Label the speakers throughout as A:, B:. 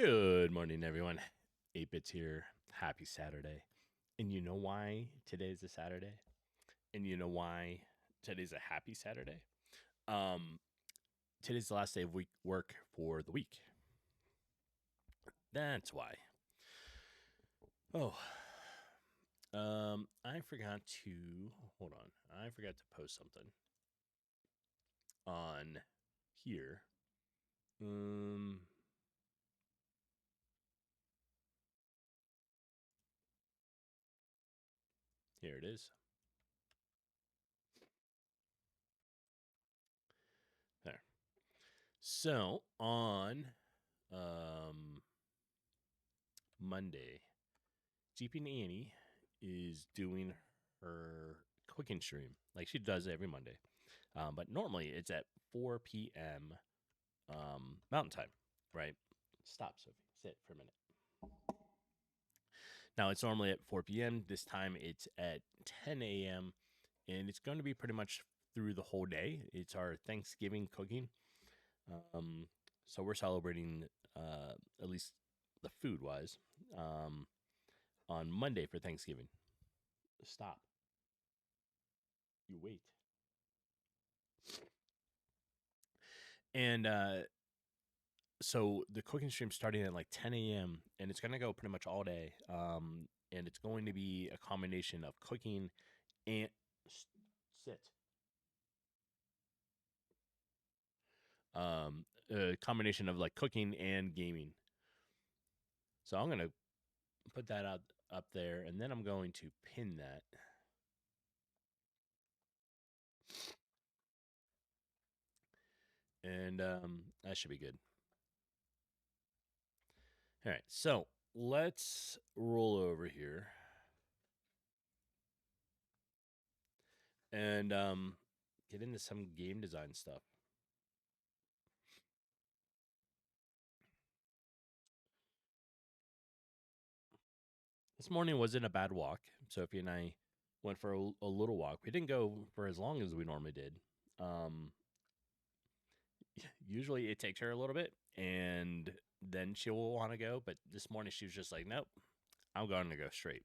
A: Good morning, everyone. 8bits here. Happy Saturday. And you know why today's a Saturday? And you know why today's a happy Saturday? Um, Today's the last day of work for the week. That's why. Oh, I forgot to hold on. I forgot to post something on here. Here it is. There. So on Monday, GP and Annie is doing her cooking stream like she does every Monday. But normally it's at 4 p.m. Mountain Time, right? Stop, Sophie. Sit for a minute. Now it's normally at 4 p.m. This time it's at 10 a.m. And it's going to be pretty much through the whole day. It's our Thanksgiving cooking. So we're celebrating, at least the food wise, on Monday for Thanksgiving. Stop. You wait. And so the cooking stream's starting at like 10 a.m. and it's going to go pretty much all day. And it's going to be a combination of cooking and sit. A combination of like cooking and gaming. So I'm going to put that up there, and then I'm going to pin that. And that should be good. All right, so let's roll over here and get into some game design stuff. This morning wasn't a bad walk. Sophie and I went for a little walk. We didn't go for as long as we normally did. Usually it takes her a little bit, and then she'll want to go. But this morning she was just like, nope, I'm going to go straight.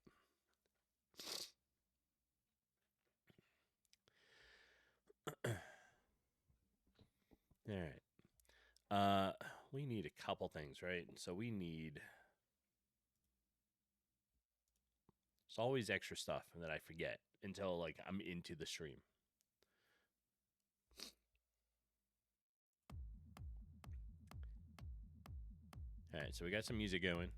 A: All right. We need a couple things, right? So we need... It's always extra stuff that I forget until like I'm into the stream. All right, so we got some music going.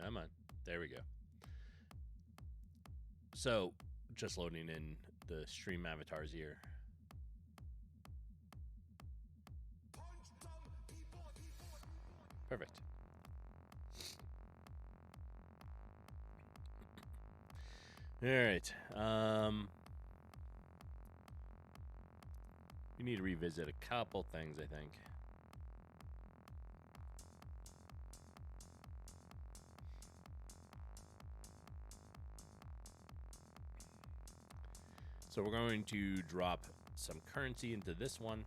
A: Come on. There we go. So, just loading in the stream avatars here. Perfect. All right. We need to revisit a couple things, I think. So we're going to drop some currency into this one.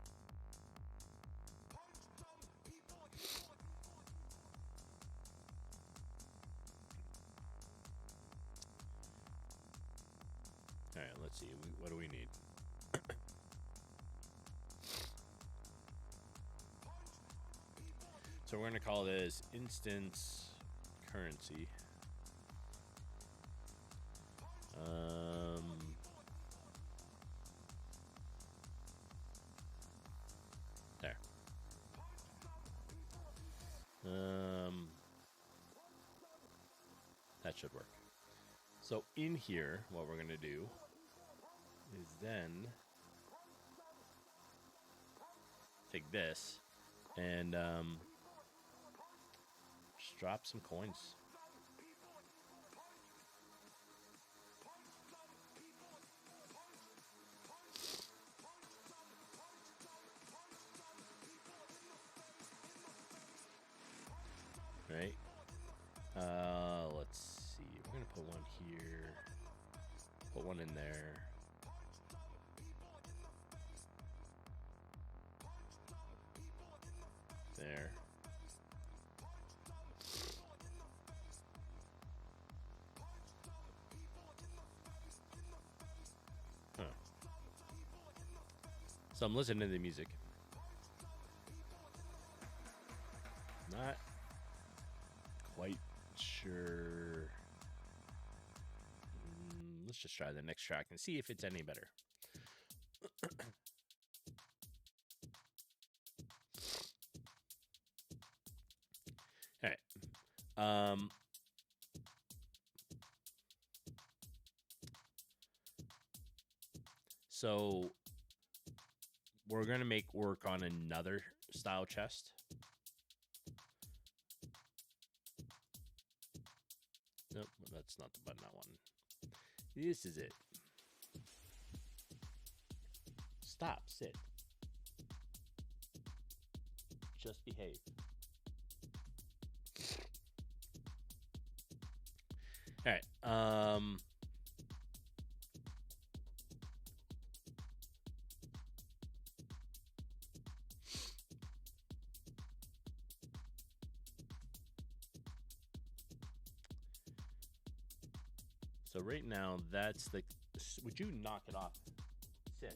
A: All right, let's see. What do we need? So we're going to call this instance currency. There. That should work. So in here, what we're going to do is then take this and just drop some coins. Right? one here. Put one in there. There. Huh. So I'm listening to the music. Not quite sure. Let's just try the next track and see if it's any better. All right. So we're going to make work on another style chest. Nope, that's not the button I wanted. This is it. Stop, sit. Just behave. All right. So right now, that's the... Would you knock it off? Sit.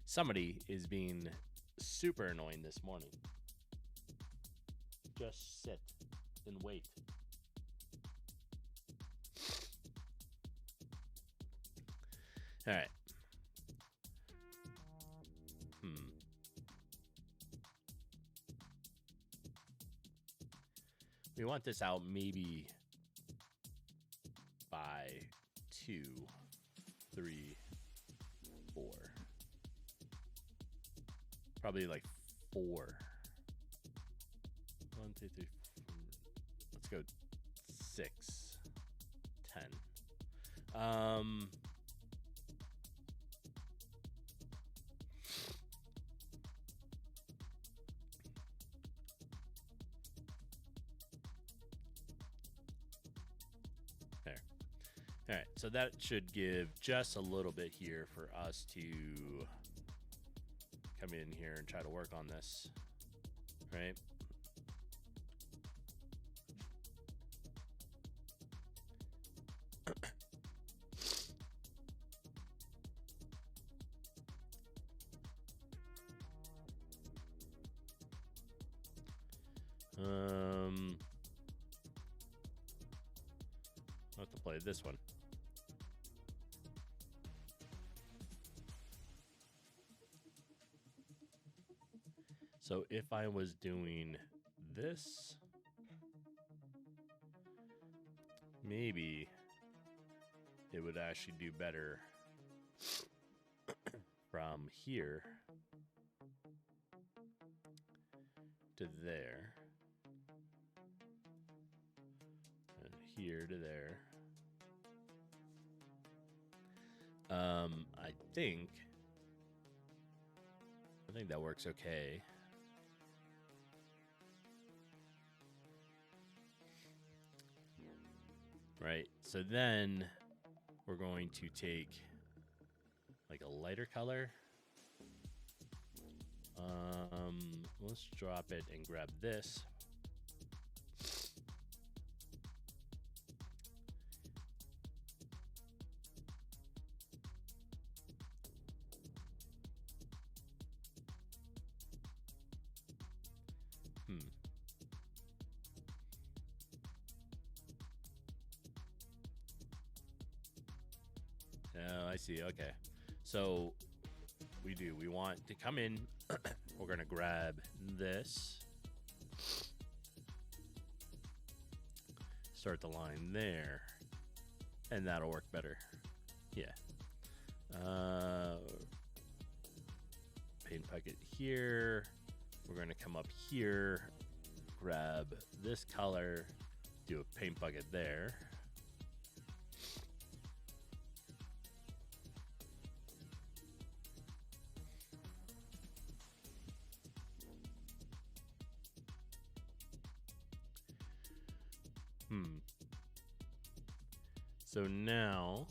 A: Somebody is being super annoying this morning. Just sit and wait. All right. We want this out maybe by 2, 3, 4. Probably like 4. 1, 2, 3, 4. Let's go 6, 10. There. All right, so that should give just a little bit here for us to come in here and try to work on this, right? I'll have to play this one. So if I was doing this, maybe it would actually do better from here to there, and here to there. I think that works okay. Right, so then we're going to take like a lighter color. Let's drop it and grab this. Oh, I see. Okay. So we want to come in. We're going to grab this. Start the line there. And that'll work better. Yeah. Paint bucket here. We're going to come up here. Grab this color. Do a paint bucket there. So now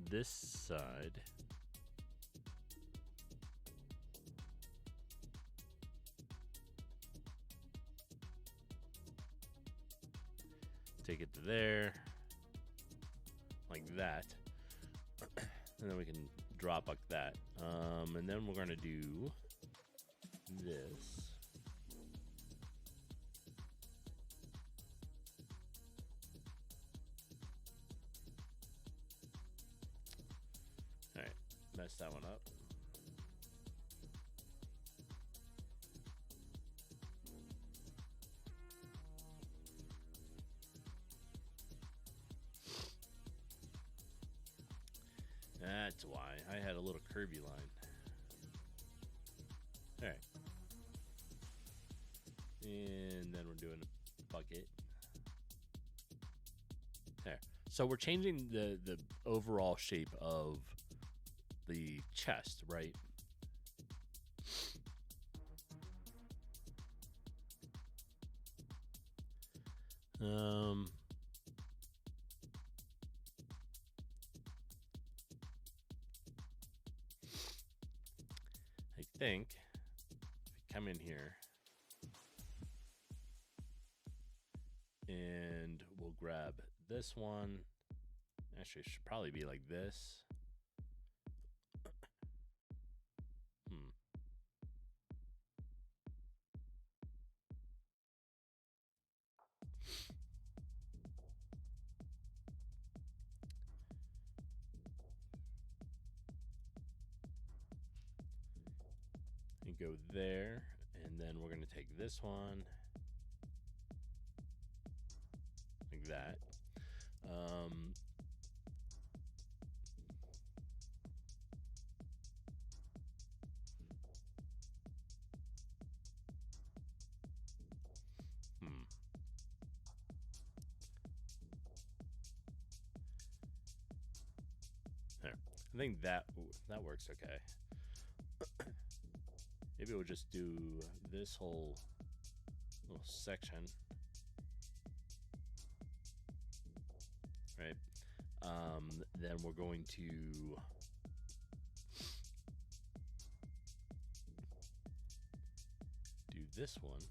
A: this side, take it to there, like that, and then we can drop like that. And then we're gonna do this. All right, mess that one up. That's why I had a little curvy line. All right. And then we're doing a bucket. There. So we're changing the overall shape of the chest, right? I think if we come in here and we'll grab this one. Actually, it should probably be like this. And go there, and then we're going to take this one like that. There. I think that works okay. Maybe we'll just do this whole little section, right? Then we're going to do this one.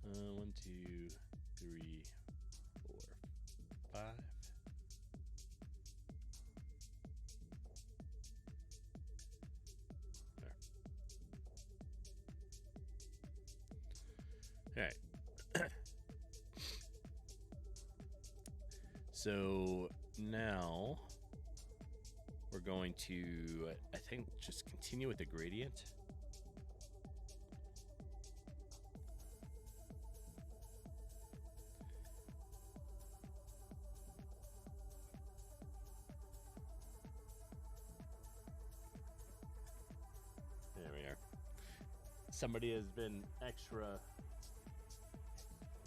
A: One, two, three, four, five. All right. So now we're going to, I think, just continue with the gradient. There we are. Somebody has been extra.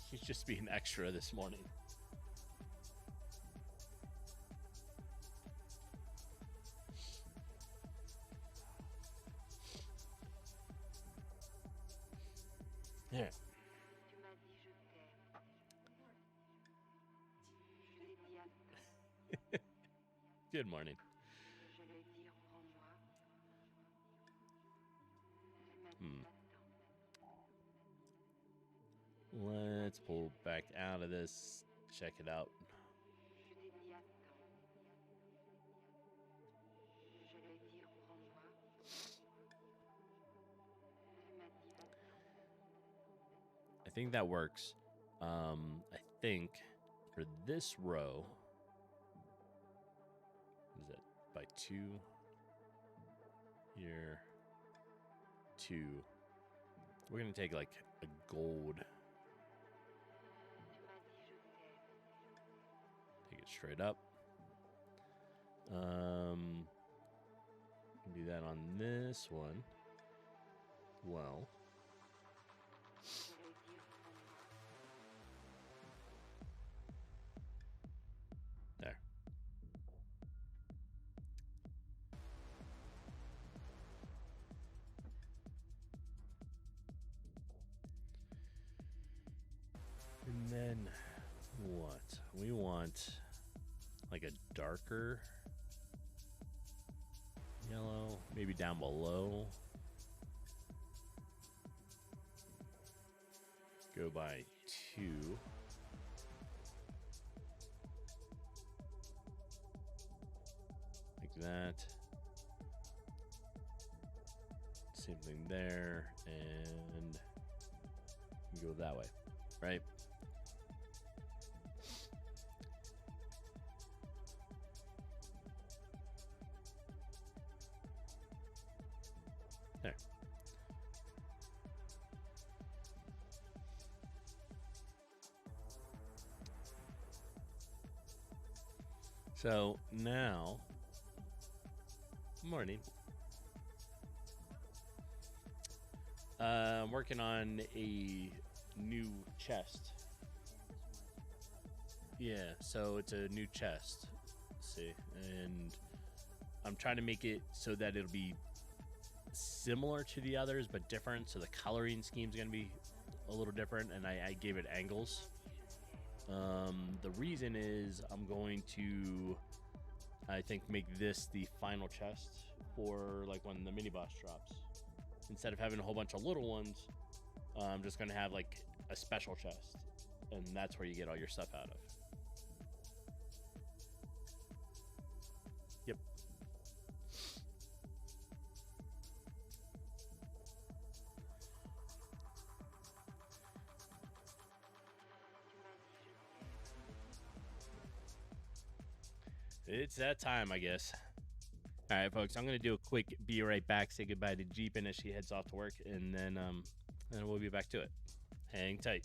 A: She's just being extra this morning. Here. Good morning. Let's pull back out of this. Check it out. I think that works. I think for this row, is it by 2? Here, 2. We're gonna take like a gold. Take it straight up. Do that on this one. Well. There. And then what? We want like a darker yellow, maybe down below. Go by 2. Like that. Same thing there, and go that way, right? There. So now, morning. I'm working on a new chest. Yeah, so it's a new chest. Let's see, and I'm trying to make it so that it'll be similar to the others, but different. So the coloring scheme is going to be a little different, and I gave it angles. The reason is I'm going to, I think, make this the final chest for like when the mini boss drops. Instead of having a whole bunch of little ones, I'm just going to have like a special chest, and that's where you get all your stuff out of. Yep. It's that time, I guess. All right, folks, I'm going to do a quick be right back, say goodbye to Jeepin as she heads off to work, and then we'll be back to it. Hang tight.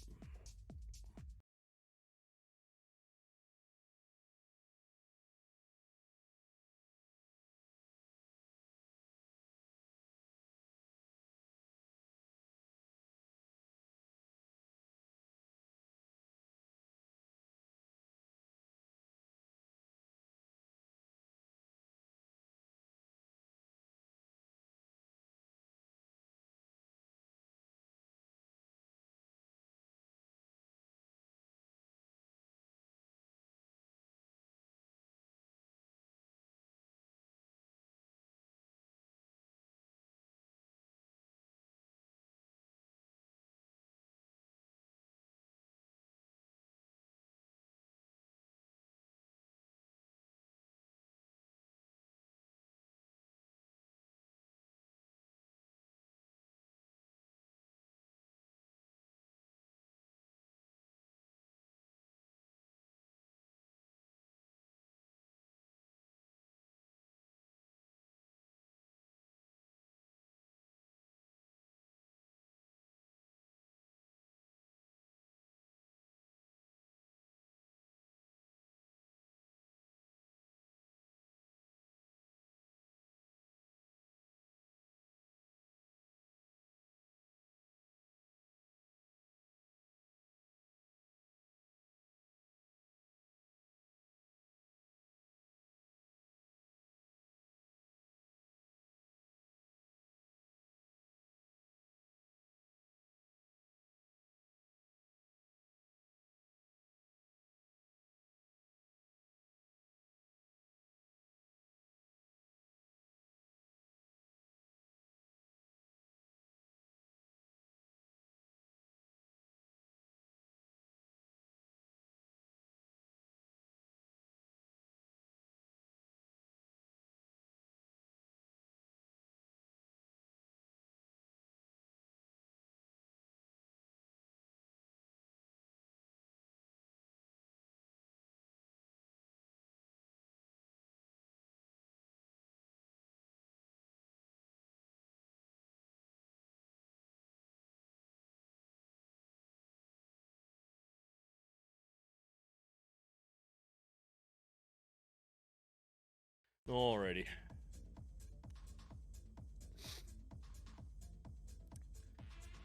A: Alrighty.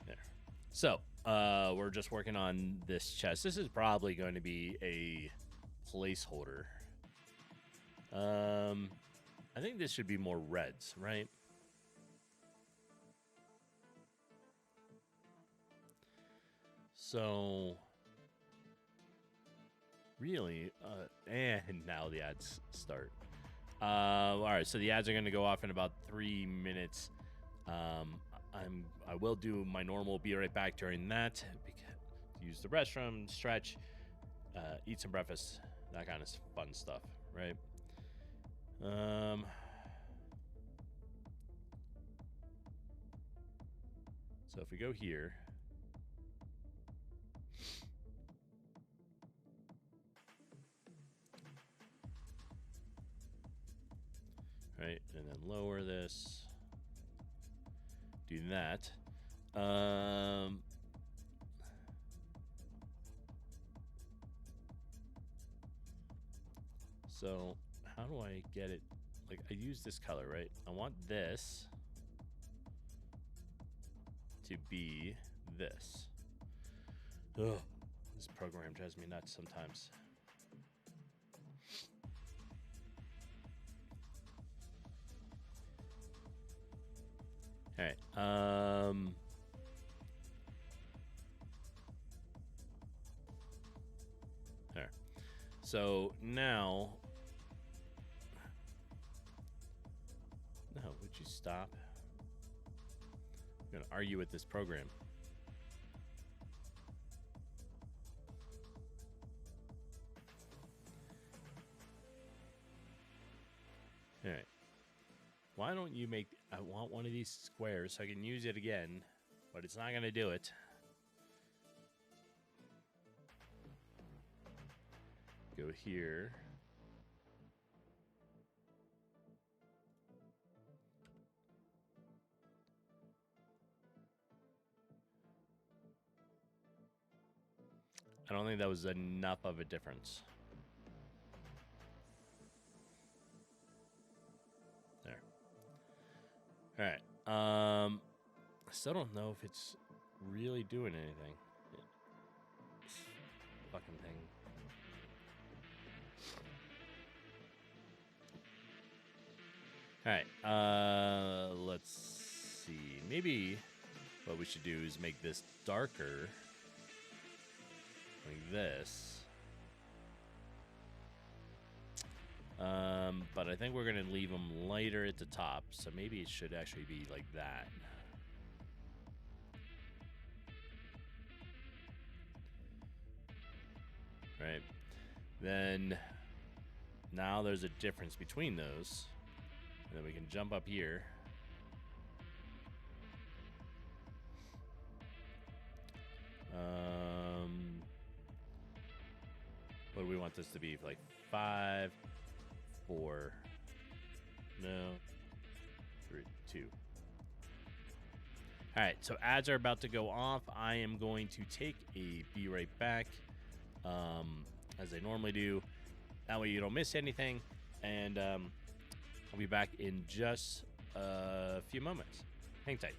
A: There. So, we're just working on this chest. This is probably going to be a placeholder. I think this should be more reds, right? So, really, and now the ads start. All right, so the ads are going to go off in about 3 minutes. I will do my normal be right back during that. Use the restroom, stretch, eat some breakfast, that kind of fun stuff, right? So if we go here, right, and then lower this, do that. So how do I get it? Like, I use this color, right? I want this to be this. Ugh, this program drives me nuts sometimes. All right. There. So now, no, would you stop? I'm gonna argue with this program. All right. Why don't you make... I want one of these squares so I can use it again, but it's not going to do it. Go here. I don't think that was enough of a difference. There. All right. I still don't know if it's really doing anything. This fucking thing. All right. Let's see. Maybe what we should do is make this darker, like this. But I think we're gonna leave them lighter at the top, so maybe it should actually be like that. Right. Then now there's a difference between those. And then we can jump up here. What do we want this to be? Like 5, 4, no, 3, 2. All right, so ads are about to go off. I am going to take a be right back, as I normally do. That way you don't miss anything. And I'll be back in just a few moments. Hang tight.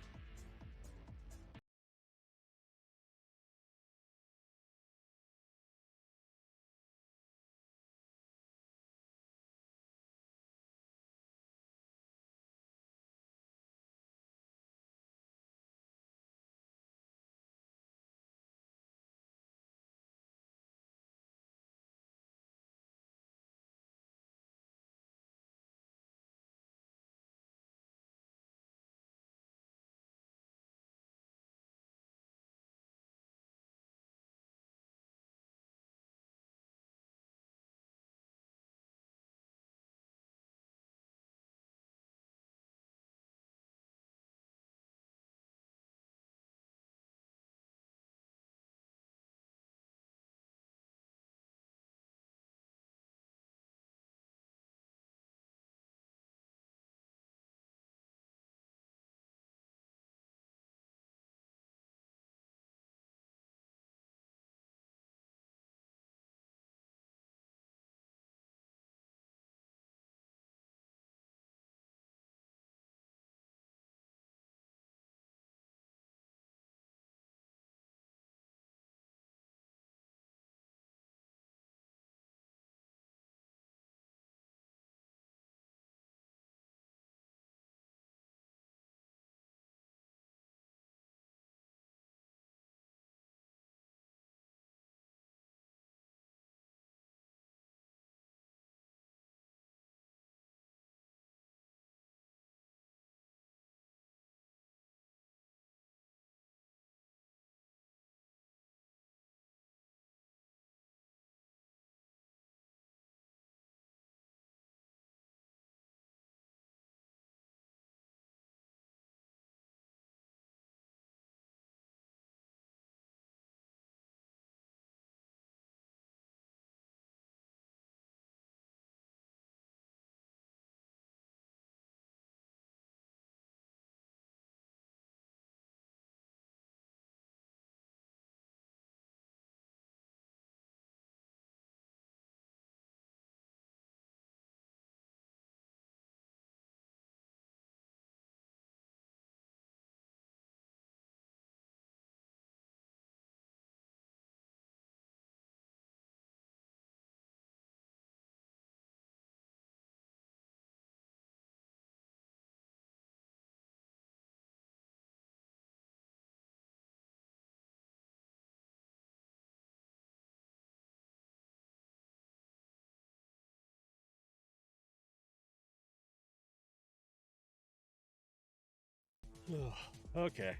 A: Okay.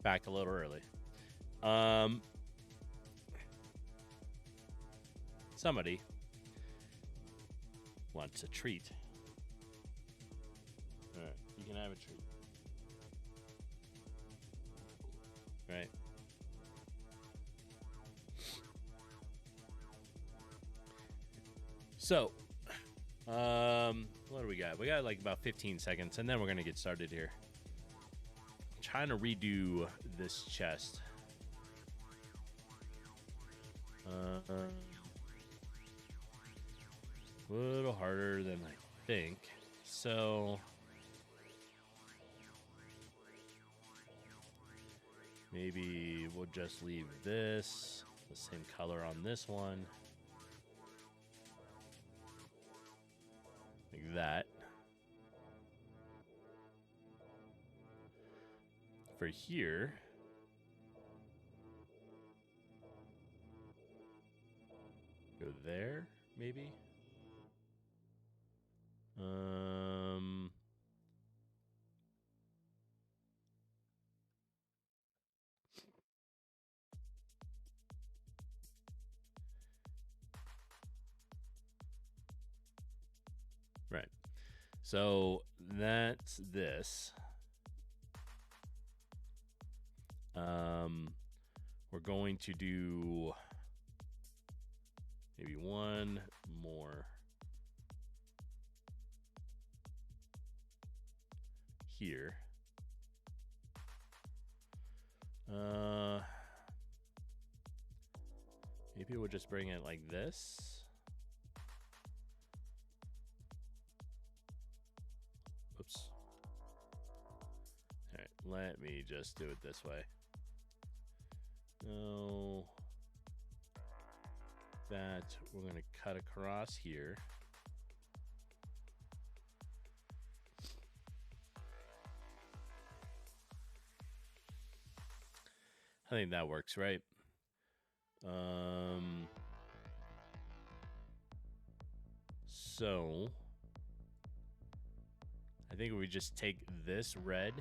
A: Back a little early. Somebody wants a treat. All right, you can have a treat. Right. So, what do we got? We got like about 15 seconds, and then we're gonna get started here. I'm trying to redo this chest. A little harder than I think. So maybe we'll just leave this the same color on this one. Like that. For here, go there, maybe. Right. So that's this. We're going to do maybe one more here. Maybe we'll just bring it like this. Oops. All right, let me just do it this way. No. That we're going to cut across here. I think that works, right? So I think we just take this red.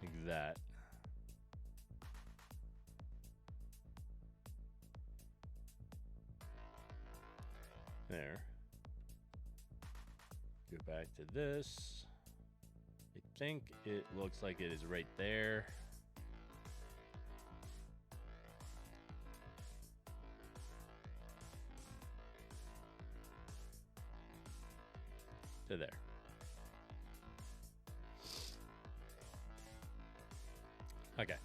A: Like that. There. Go back to this. I think it looks like it is right there. To there. Okay.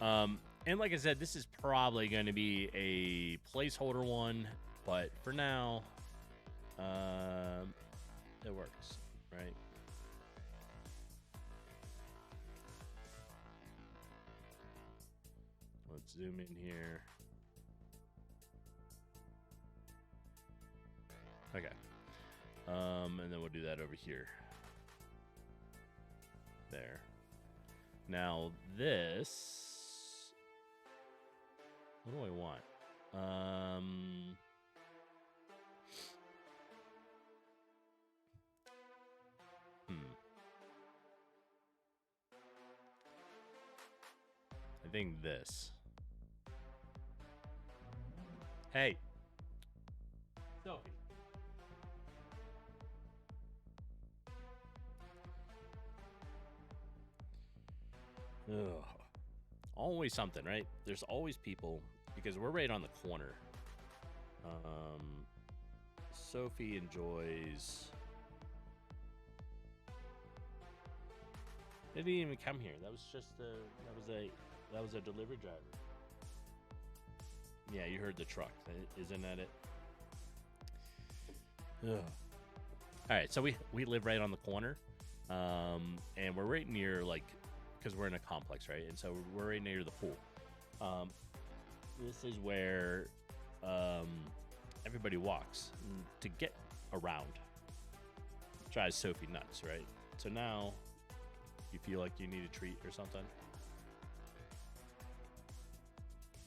A: And like I said, this is probably going to be a placeholder one, but for now, it works, right? Let's zoom in here. Okay. And then we'll do that over here. There. Now this, what do I want? I think this. Hey. Sophie. Ugh. Always something, right? There's always people, because we're right on the corner. Sophie enjoys. They didn't even come here. That was just that was a delivery driver. Yeah, you heard the truck. Isn't that it? Ugh. All right, so we live right on the corner, and we're right near, like, because we're in a complex, right? And so we're right near the pool. This is where everybody walks to get around. Drives Sophie nuts, right? So now you feel like you need a treat or something.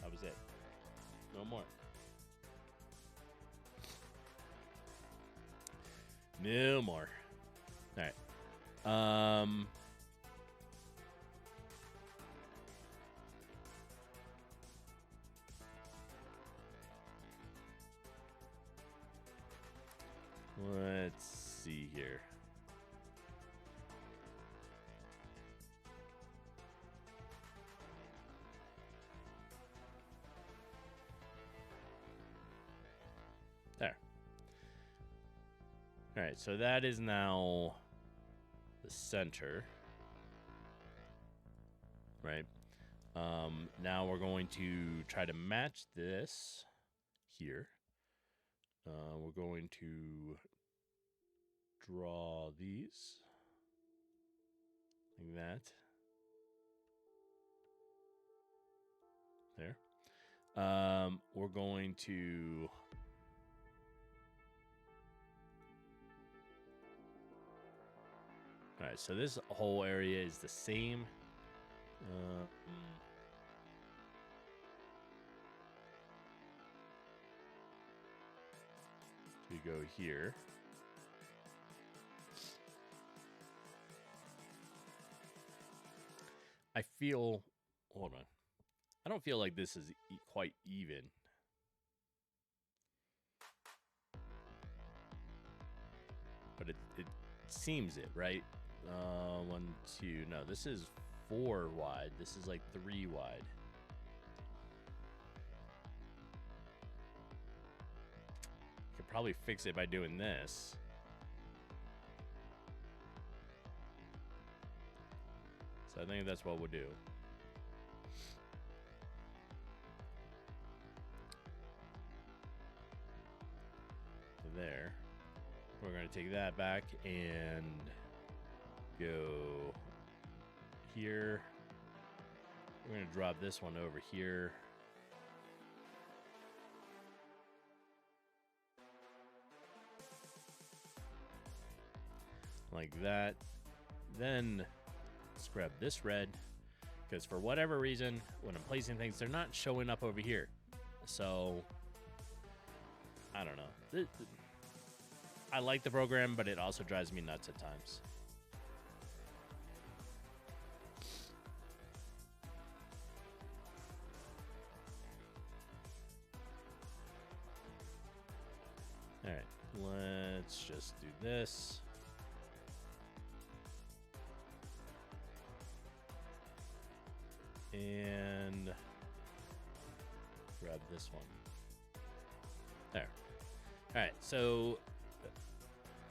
A: That was it. No more. No more. All right. Let's see here. There. All right, so that is now the center, right? Now we're going to try to match this here. We're going to draw these like that. There. We're going to all right, so this whole area is the same. We go here. I feel, hold on. I don't feel like this is quite even. But it seems it, right? 1, 2, no, this is 4 wide. This is like 3 wide. Could probably fix it by doing this. So I think that's what we'll do. There. We're going to take that back and go here. We're going to drop this one over here. Like that. Then let's grab this red, because for whatever reason, when I'm placing things, they're not showing up over here. So I don't know. I like the program, but it also drives me nuts at times. All right, let's just do this. And grab this one. There. All right, so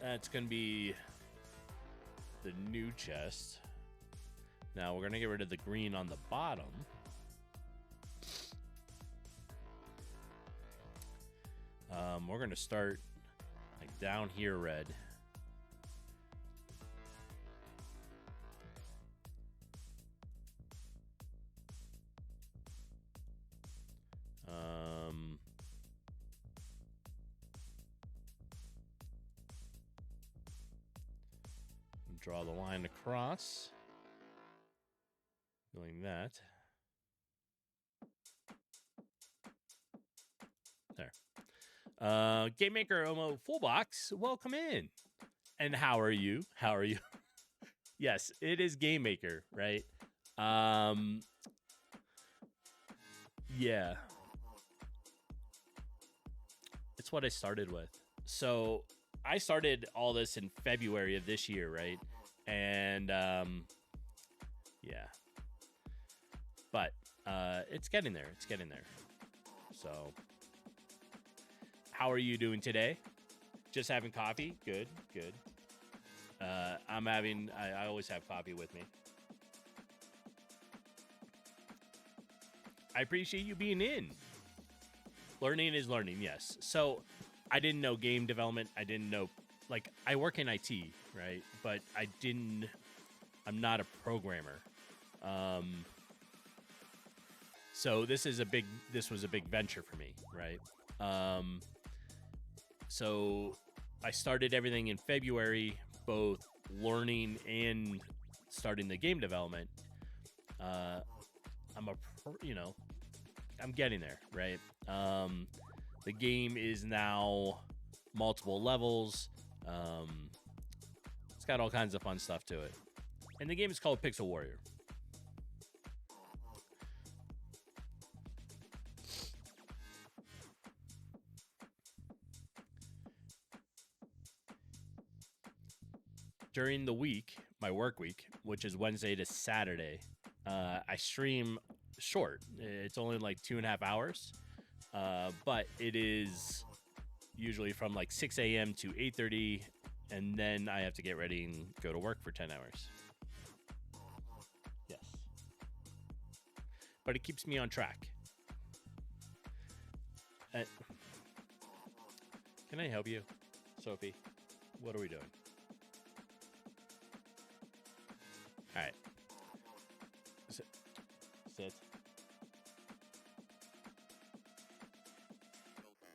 A: that's going to be the new chest. Now we're going to get rid of the green on the bottom. We're going to start like down here red. Draw the line across. Doing that. There. GameMaker Omo Full Box, welcome in. And how are you? How are you? Yes, it is GameMaker, right? Yeah. It's what I started with. So I started all this in February of this year, right? And yeah. But it's getting there. It's getting there. So how are you doing today? Just having coffee? Good, good. I always have coffee with me. I appreciate you being in. Learning is learning, yes. So I didn't know game development. I didn't know, like, I work in IT, right? But I'm not a programmer. So this was a big venture for me, right? So I started everything in February, both learning and starting the game development. I'm getting there, right? The game is now multiple levels. It's got all kinds of fun stuff to it. And the game is called Pixel Warrior. During the week, my work week, which is Wednesday to Saturday, I stream short. It's only like 2.5 hours, but it is usually from like 6 a.m. to 8:30, and then I have to get ready and go to work for 10 hours. Yes. But it keeps me on track. Can I help you, Sophie? What are we doing? All right. Sit.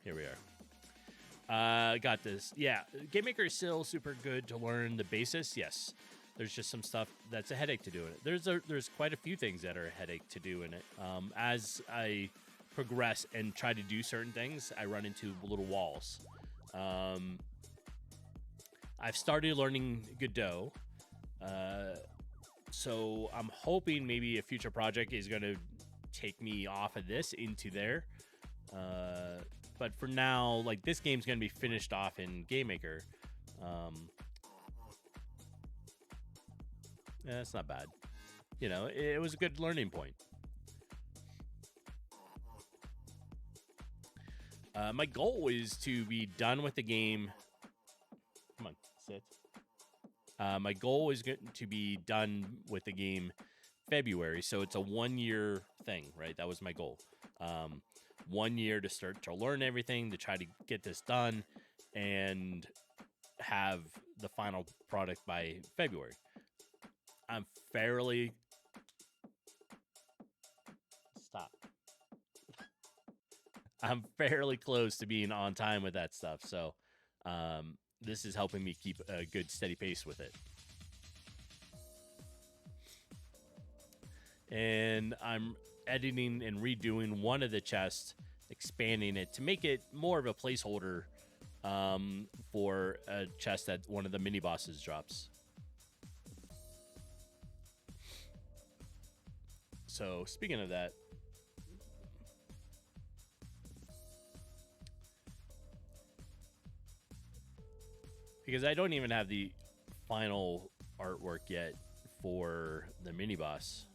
A: Here we are. Got this. Yeah, GameMaker is still super good to learn the basis. Yes, there's just some stuff that's a headache to do in it. There's quite a few things that are a headache to do in it. As I progress and try to do certain things, I run into little walls. I've started learning Godot. So I'm hoping maybe a future project is going to take me off of this into there. But for now, like, this game's going to be finished off in GameMaker. Yeah, that's not bad. You know, it was a good learning point. My goal is to be done with the game. Come on, sit. My goal is going to be done with the game February, so it's a 1-year thing, right? That was my goal. 1 year to start to learn everything, to try to get this done, and have the final product by February. I'm fairly... Stop. I'm fairly close to being on time with that stuff, so... this is helping me keep a good steady pace with it. And I'm editing and redoing one of the chests, expanding it to make it more of a placeholder for a chest that one of the mini bosses drops. So speaking of that, because I don't even have the final artwork yet for the mini boss.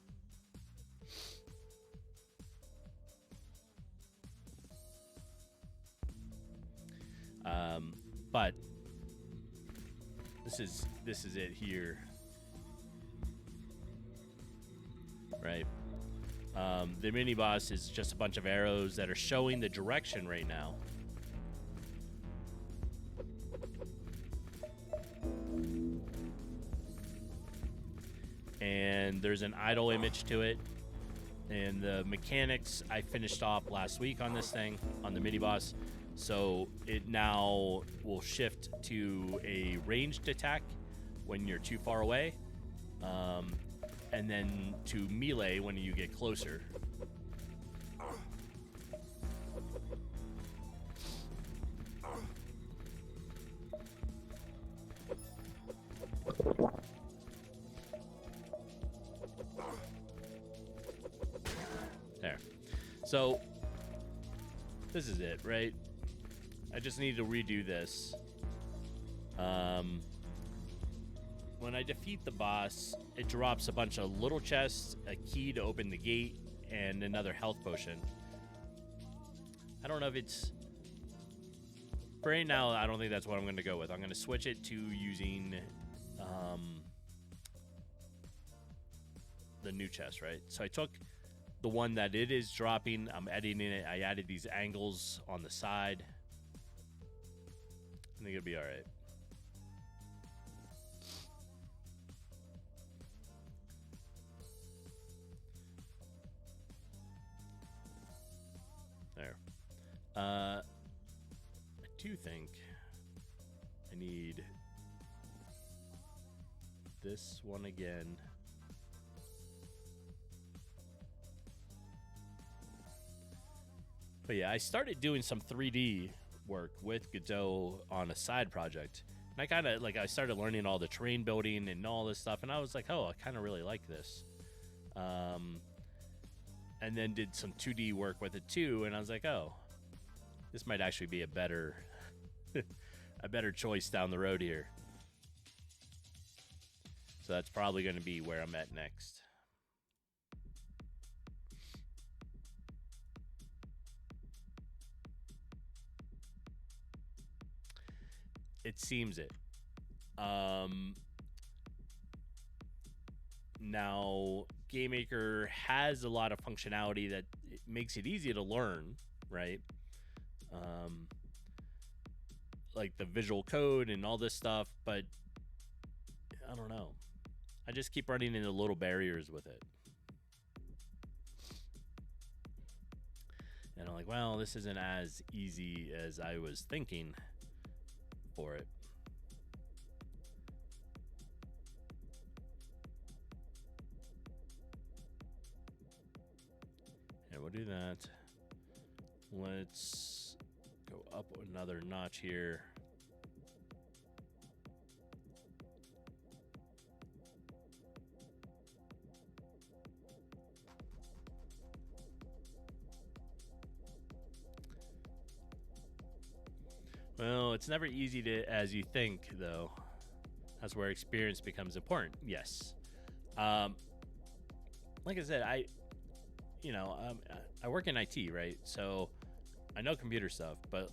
A: But this is it here, right? The mini boss is just a bunch of arrows that are showing the direction right now. And there's an idle image to it. And the mechanics I finished off last week on this thing, on the mini boss. So it now will shift to a ranged attack when you're too far away, and then to melee when you get closer. There. So this is it, right? I just need to redo this. When I defeat the boss, it drops a bunch of little chests, a key to open the gate, and another health potion. I don't know if it's... For right now, I don't think that's what I'm going to go with. I'm going to switch it to using the new chest, right? So I took the one that it is dropping. I'm editing it. I added these angles on the side. I think it'll be all right. There. I do think I need this one again. But yeah, I started doing some 3D work with Godot on a side project. And I kind of I started learning all the terrain building and all this stuff. And I was like, oh, I kind of really like this. And then did some 2D work with it too. And I was like, oh, this might actually be a better, a better choice down the road here. So that's probably going to be where I'm at next. It seems it. Now, GameMaker has a lot of functionality that it makes it easy to learn, right? Like the visual code and all this stuff, but I don't know. I just keep running into little barriers with it. And I'm like, well, this isn't as easy as I was thinking for it. And we'll do that. Let's go up another notch here. Well, it's never easy to, as you think, though. That's where experience becomes important. Yes. Like I said, I work in IT, right? So I know computer stuff, but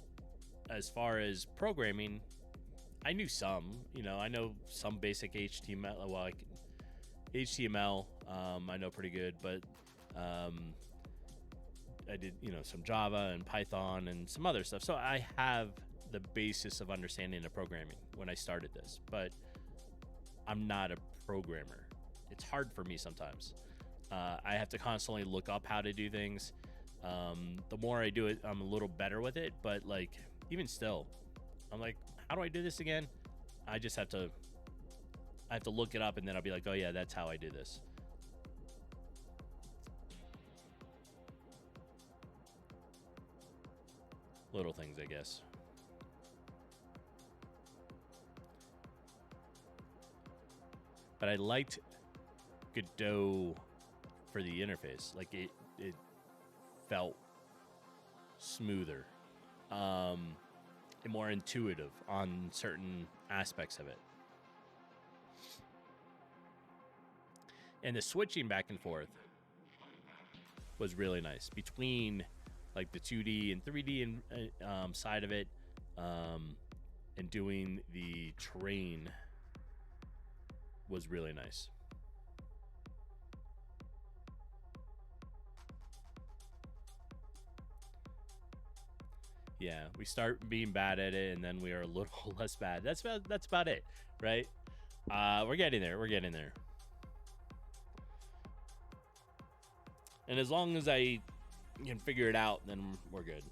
A: as far as programming, I knew some. I know some basic HTML. Well, like HTML, I know pretty good, but I did, some Java and Python and some other stuff. So I have the basis of understanding of programming when I started this, but I'm not a programmer. It's hard for me sometimes. I have to constantly look up how to do things. The more I do it, I'm a little better with it, but even still, I'm like, how do I do this again? I have to look it up, and then I'll be like, oh yeah, that's how I do this. Little things, I guess. But I liked Godot for the interface. It felt smoother, and more intuitive on certain aspects of it. And the switching back and forth was really nice between the 2D and 3D and side of it, and doing the terrain was really nice. Yeah, we start being bad at it, and then we are a little less bad. That's about it, right? We're getting there. We're getting there. And as long as I can figure it out, then we're good.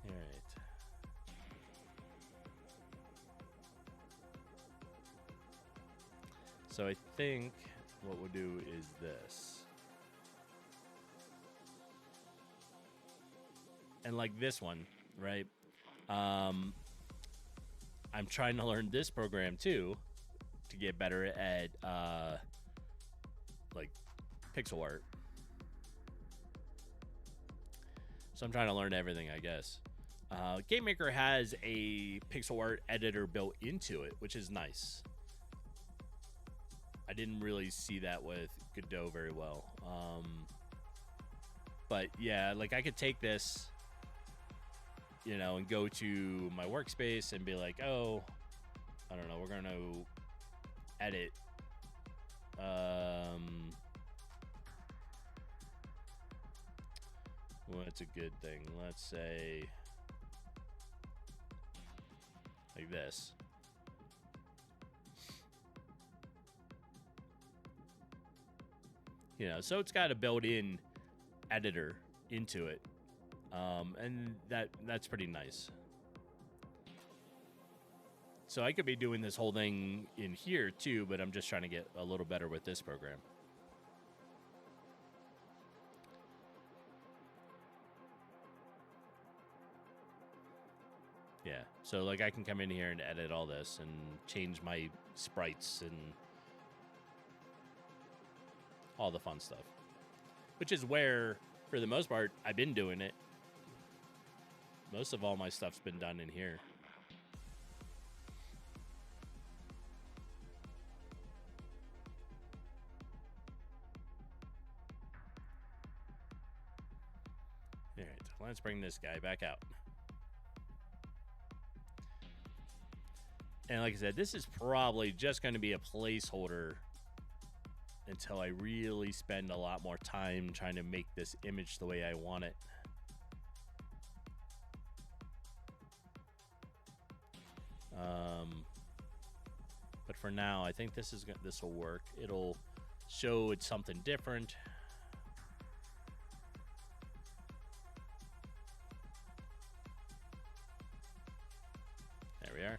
A: All right. So I think what we'll do is this. And like this one, right? I'm trying to learn this program too to get better at pixel art. So I'm trying to learn everything, I guess. GameMaker has a pixel art editor built into it, which is nice. I didn't really see that with Godot very well. But yeah, I could take this, and go to my workspace and be like, oh, I don't know, we're going to edit. What's a good thing? Let's say like this. So it's got a built-in editor into it, and that's pretty nice. So I could be doing this whole thing in here too, but I'm just trying to get a little better with this program. Yeah, so like I can come in here and edit all this and change my sprites and all the fun stuff, which is where, for the most part, I've been doing it. Most of all my stuff's been done in here. All right, let's bring this guy back out. And like I said, this is probably just going to be a placeholder until I really spend a lot more time trying to make this image the way I want it. But for now, I think this will work. It'll show it's something different. There we are.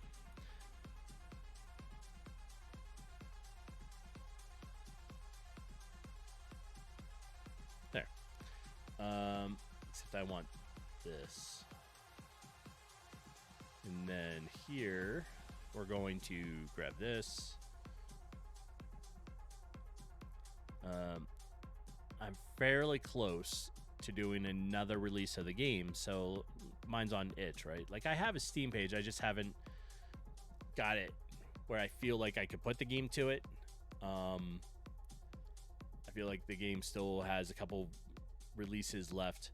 A: There. Except I want this. And then here, we're going to grab this. I'm fairly close to doing another release of the game, so mine's on itch, right? Like, I have a Steam page, I just haven't got it where I feel like I could put the game to it. I feel like the game still has a couple releases left,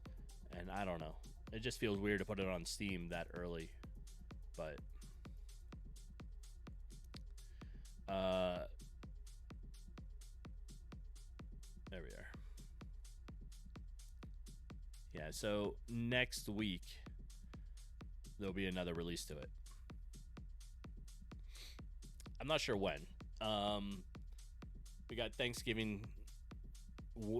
A: and I don't know. It just feels weird to put it on Steam that early, but there we are. Yeah, so next week there'll be another release to it. I'm not sure when. We got Thanksgiving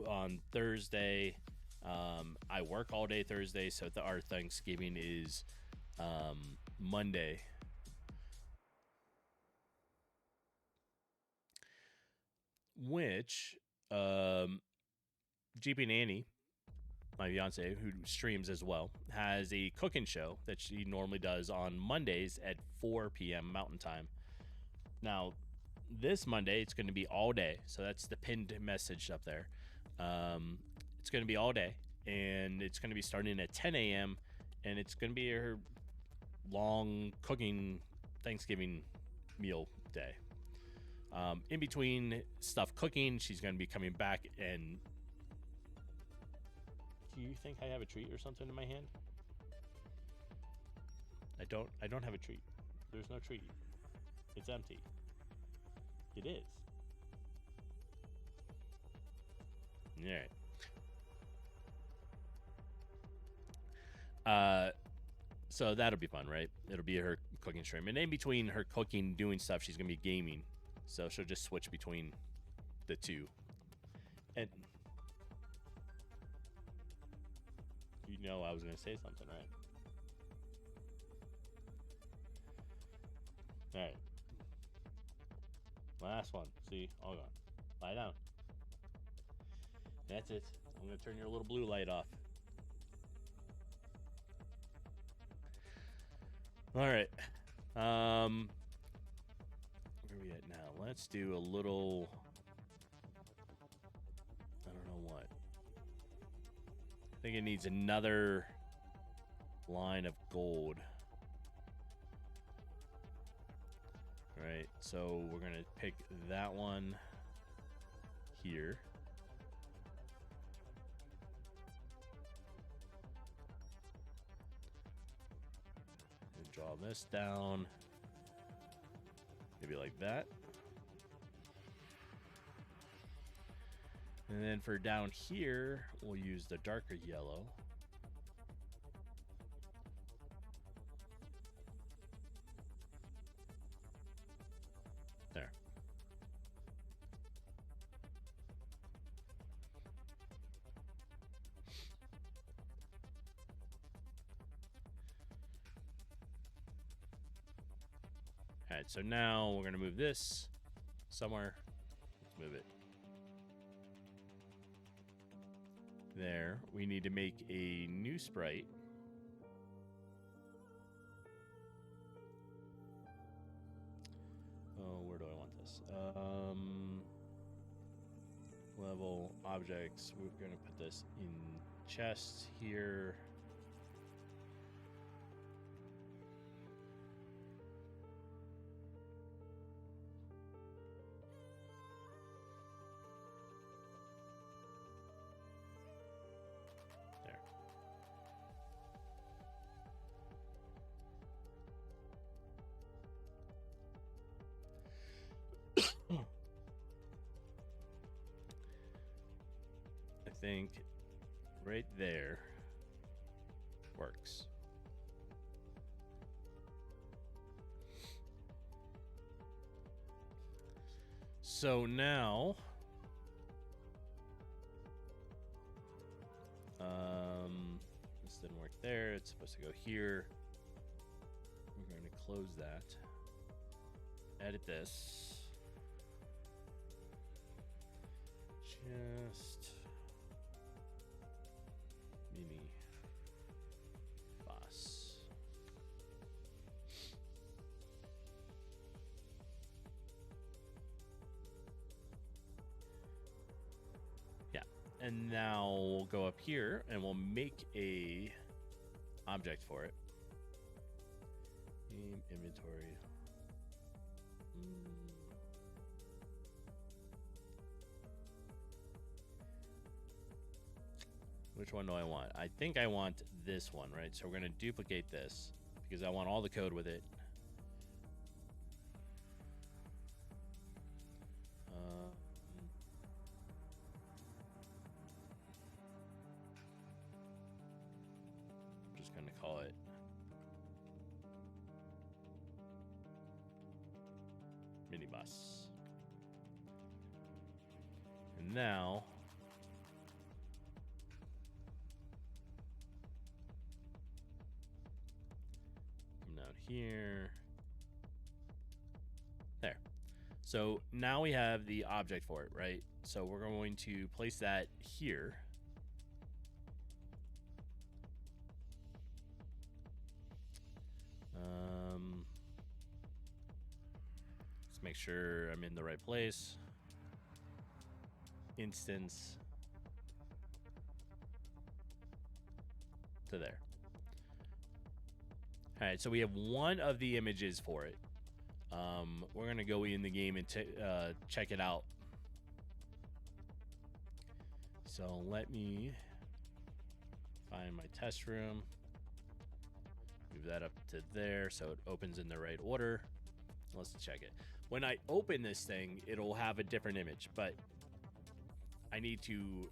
A: on Thursday. I work all day Thursday, so our Thanksgiving is Monday. Which GP and Annie, my fiance, who streams as well, has a cooking show that she normally does on Mondays at 4 p.m. Mountain Time. Now, this Monday, it's going to be all day. So that's the pinned message up there. It's going to be all day, and it's going to be starting at 10 a.m., and it's going to be her long cooking Thanksgiving meal day. In between stuff cooking, she's going to be coming back. And do you think I have a treat or something in my hand? I don't have a treat. There's no treat. It's empty. It is. All right. So that'll be fun, right? It'll be her cooking stream. And in between her cooking, doing stuff, she's going to be gaming. So she'll just switch between the two. And you know I was going to say something, right? All right. Last one. See? All gone. Lie down. That's it. I'm going to turn your little blue light off. All right. Where are we at now? Let's do a little... I don't know what. I think it needs another line of gold. All right, so we're going to pick that one here. And draw this down. Maybe like that. And then for down here, we'll use the darker yellow. There. All right, so now we're going to move this somewhere. Let's move it. There. We need to make a new sprite. Oh, where do I want this? Level objects. We're going to put this in chest here. I think right there works. So now, this didn't work there. It's supposed to go here. We're going to close that. Edit this. Just mini boss. Yeah, and now we'll go up here and we'll make a object for it. Game inventory. Which one do I want? I think I want this one, right? So we're going to duplicate this because I want all the code with it. I'm just going to call it minibus. And now here. There. So now we have the object for it, right? So we're going to place that here. Let's make sure I'm in the right place. Instance to there. All right, so we have one of the images for it. We're going to go in the game and check it out. So let me find my test room. Move that up to there so it opens in the right order. Let's check it. When I open this thing, it'll have a different image, but I need to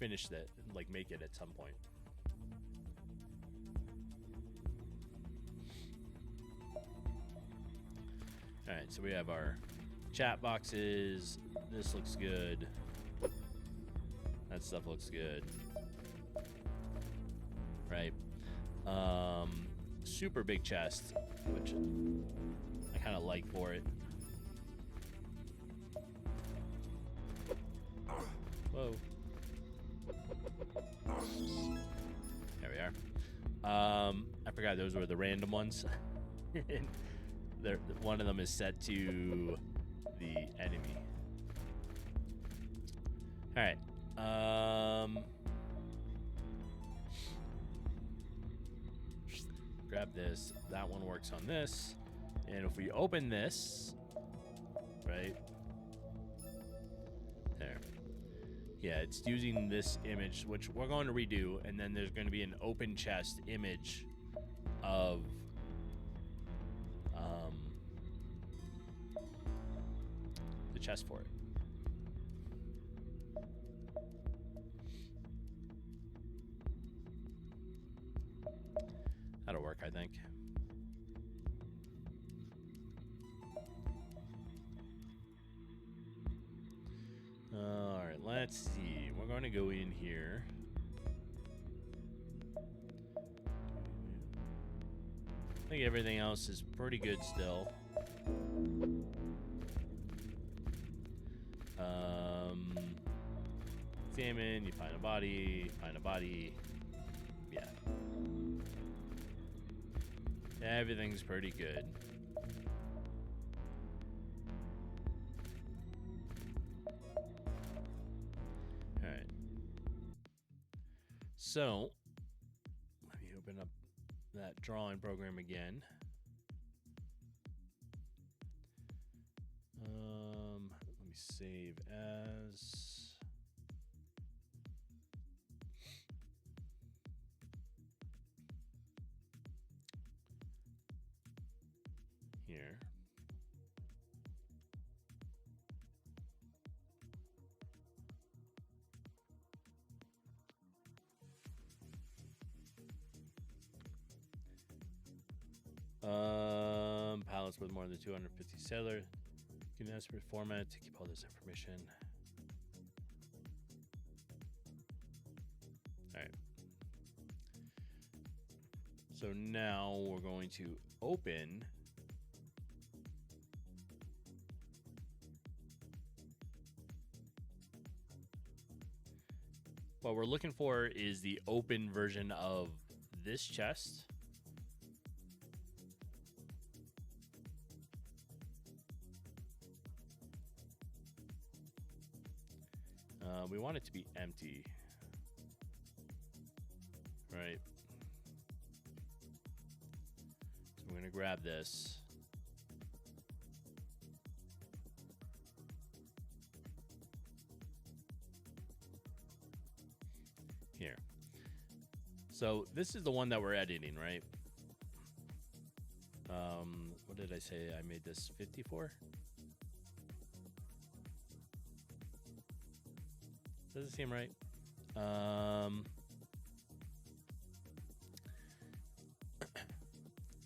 A: finish that, like make it at some point. All right, so we have our chat boxes. This looks good. That stuff looks good. Right. Super big chest, which I kind of like for it. Whoa. There we are. I forgot those were the random ones. One of them is set to the enemy. All right. Grab this. That one works on this. And if we open this, right there. Yeah, it's using this image, which we're going to redo. And then there's going to be an open chest image of the chest for it. That'll work, I think. All right, let's see. We're going to go in here. I think everything else is pretty good still. examine, you find a body, yeah. Everything's pretty good. Alright. So, let me open up that drawing program again. Let me save as. Here. Palettes with more than 250 cellular. You can ask for format to keep all this information. All right. So now we're going to open what we're looking for is the open version of this chest. We want it to be empty, right? So we're going to grab this. Here. So this is the one that we're editing, right? What did I say? I made this 54? Does it seem right?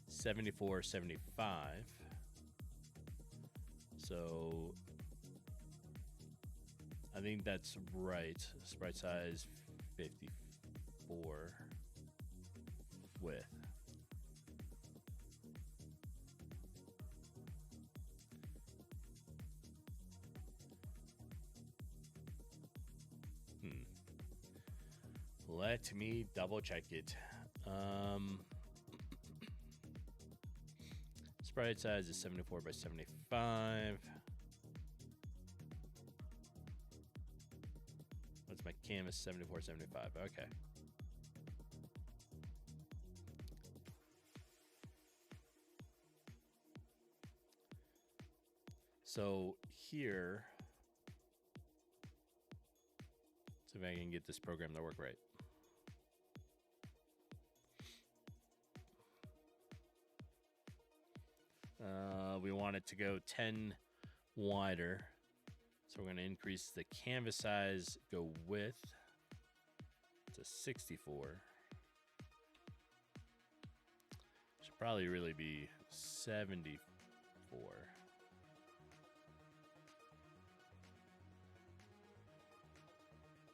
A: 74, 75. So I think that's right. Sprite size 54 width. Let me double check it. Sprite size is 74 by 75. What's my canvas? 74, 75. Okay. So here, see if I can get this program to work right. We want it to go 10 wider. So we're going to increase the canvas size, go width to 64. Should probably really be 74.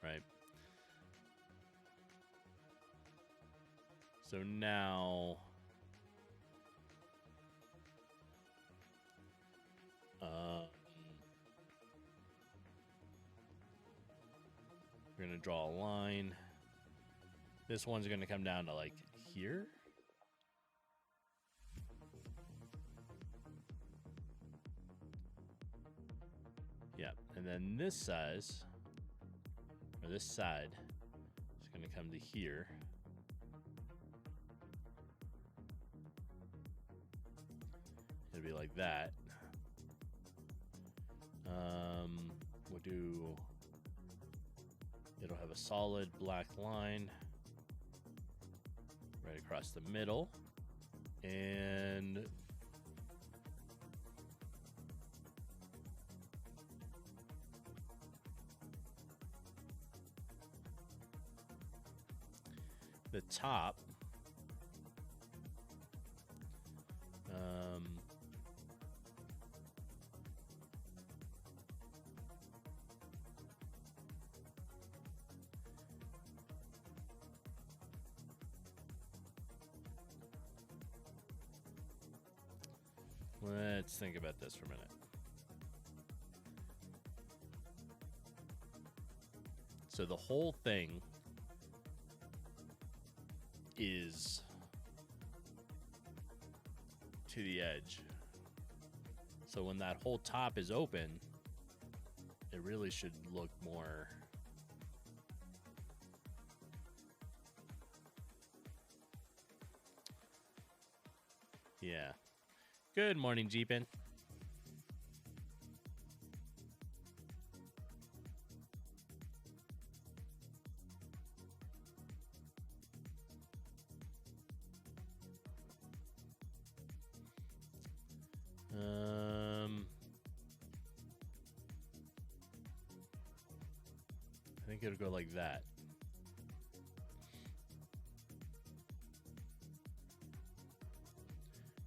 A: Right. So now we're going to draw a line. This one's going to come down to like here. Yeah, and then this size, or this side, is going to come to here. It'll be like that. We'll do, it'll have a solid black line right across the middle. And the top, let's think about this for a minute. So the whole thing is to the edge. So when that whole top is open, it really should look more... Yeah. Good morning, Jeepin. I think it'll go like that.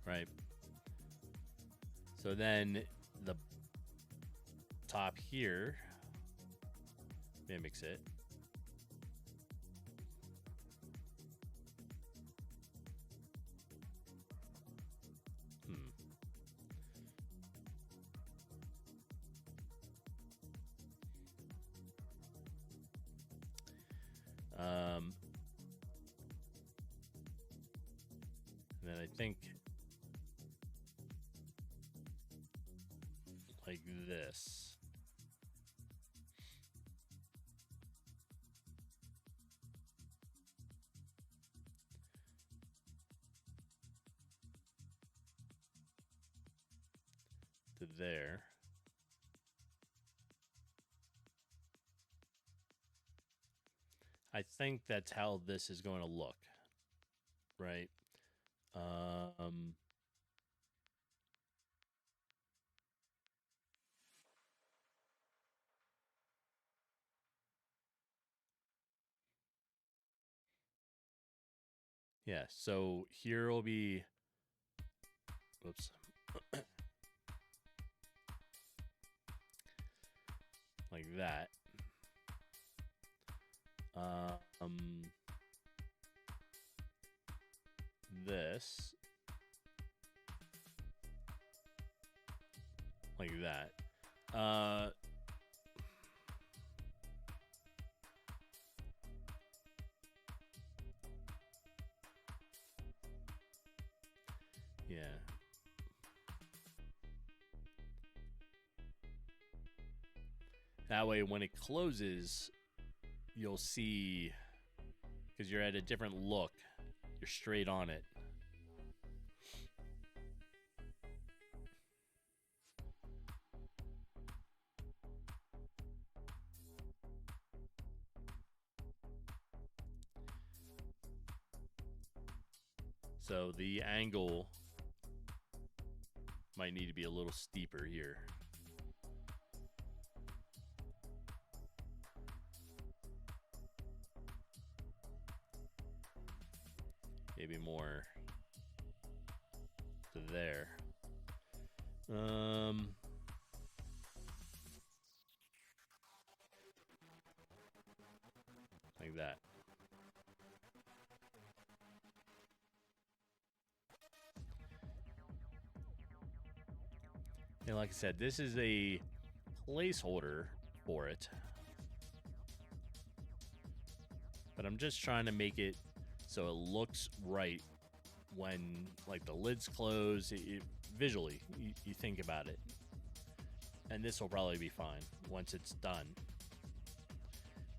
A: Right. So then the top here mimics it. And then I think like this. To there. I think that's how this is going to look, right? Yeah, so here will be, whoops. Like that. This. Like that. Yeah. That way, when it closes, you'll see, because you're at a different look, you're straight on it. So the angle might need to be a little steeper here. Maybe more to there. Like that. And like I said, this is a placeholder for it. But I'm just trying to make it so it looks right when, like, the lids close. Visually, you think about it. And this will probably be fine once it's done.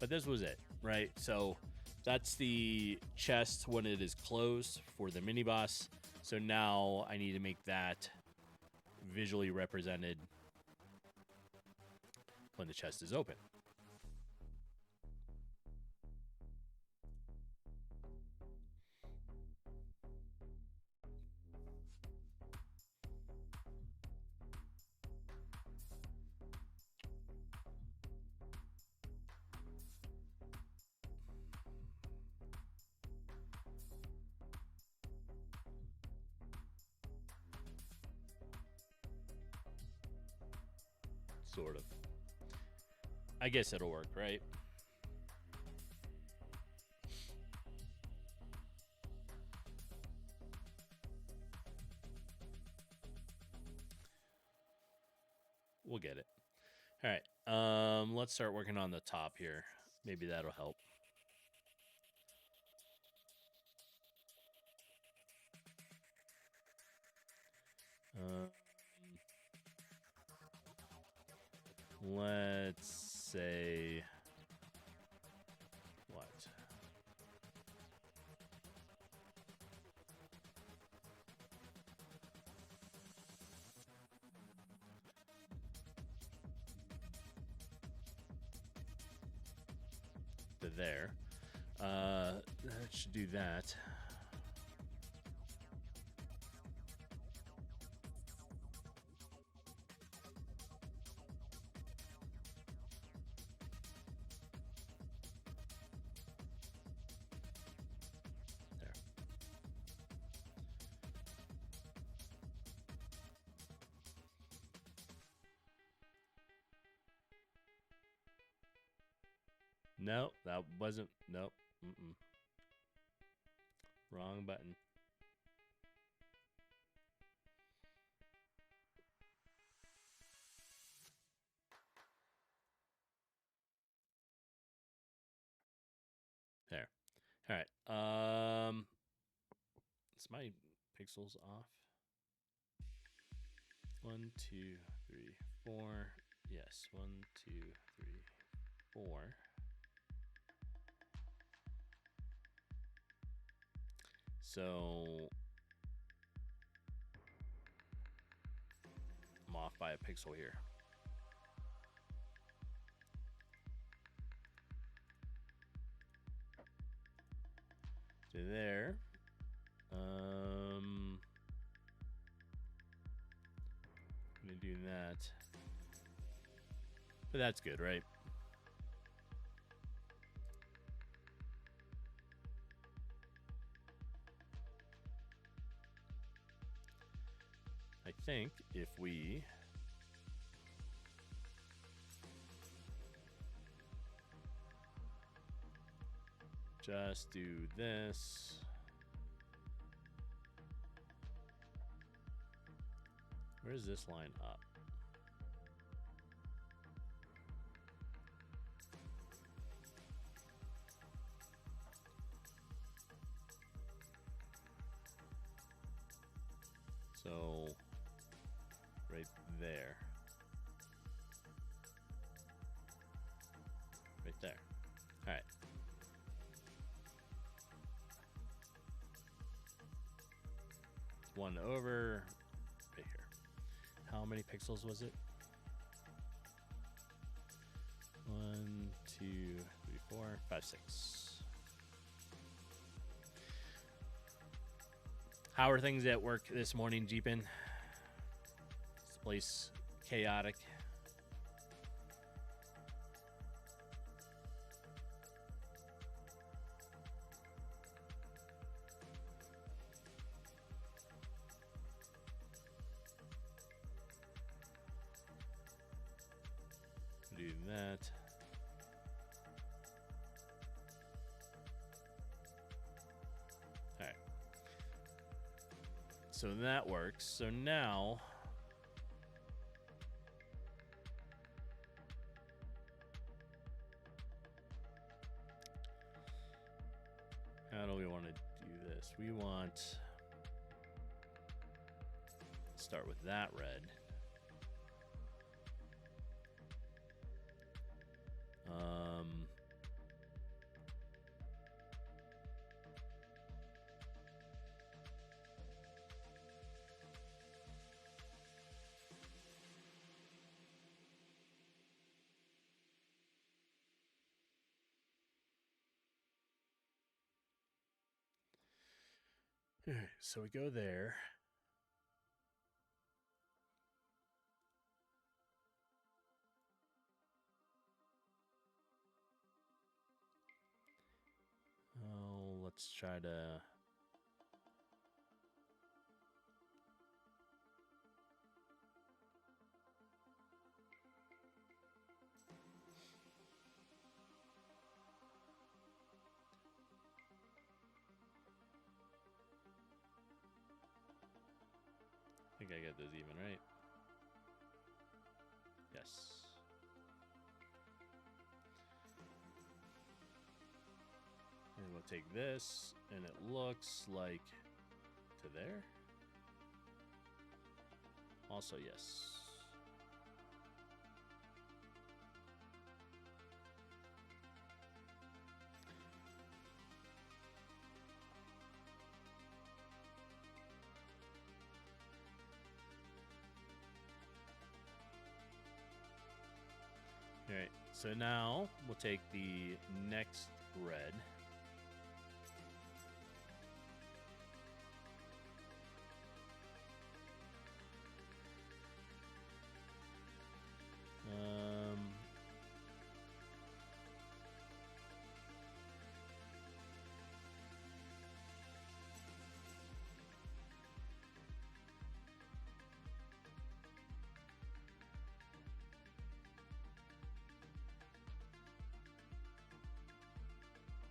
A: But this was it, right? So that's the chest when it is closed for the mini boss. So now I need to make that visually represented when the chest is open. Sort of. I guess it'll work, right? We'll get it. All right. Let's start working on the top here. Maybe that'll help. Let's say what? To there. That should do that. No, that wasn't. Nope. Wrong button. There. All right. Is my pixels off? 1, 2, 3, 4. Yes. 1, 2, 3, 4. So I'm off by a pixel here. To there. I'm gonna do that. But that's good, right? I think if we just do this. Where's this line up? So right there. Right there. All right. One over right here. How many pixels was it? 1, 2, 3, 4, 5, 6. How are things at work this morning, Jeepin? This place chaotic. Do that. All right. So that works. So now how do we want to do this? We want to start with that red. All right, so we go there. Oh, let's try to. I think I got those even, right? Yes. take this, and it looks like to there. Also, yes. All right, so now we'll take the next red.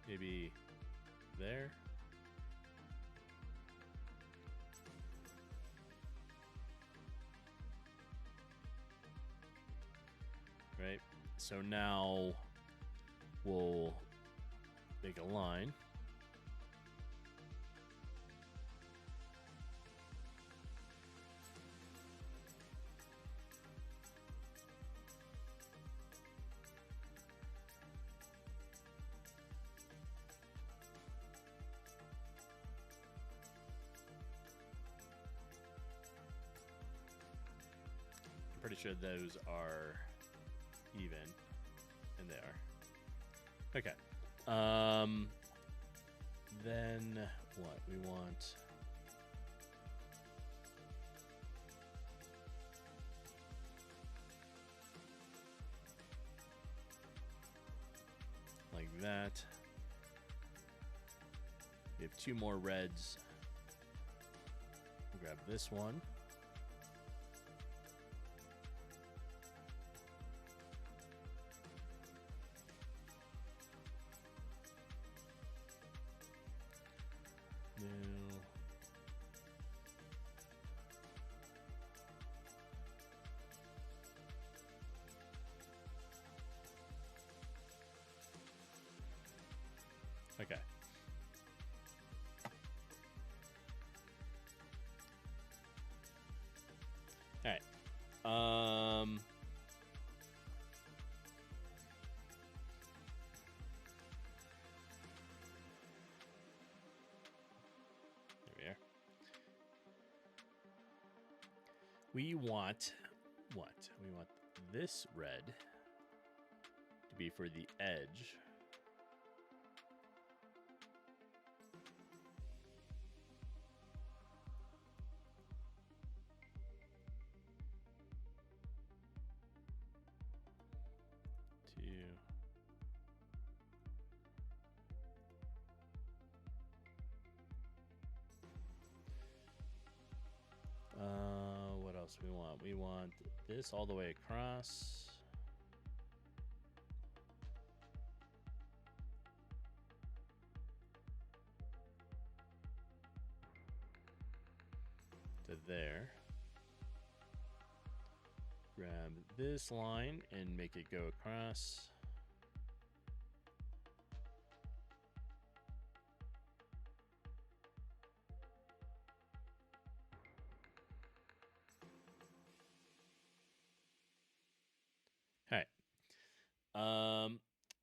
A: Maybe there. Right, so now we'll make a line. I'm pretty sure those are even, and they are. Okay. Then what we want? Like that. We have two more reds. We'll grab this one. Okay. All right. There we are. We want what? We want this red to be for the edge. What else we want? We want this all the way across. To there. Grab this line and make it go across. All right.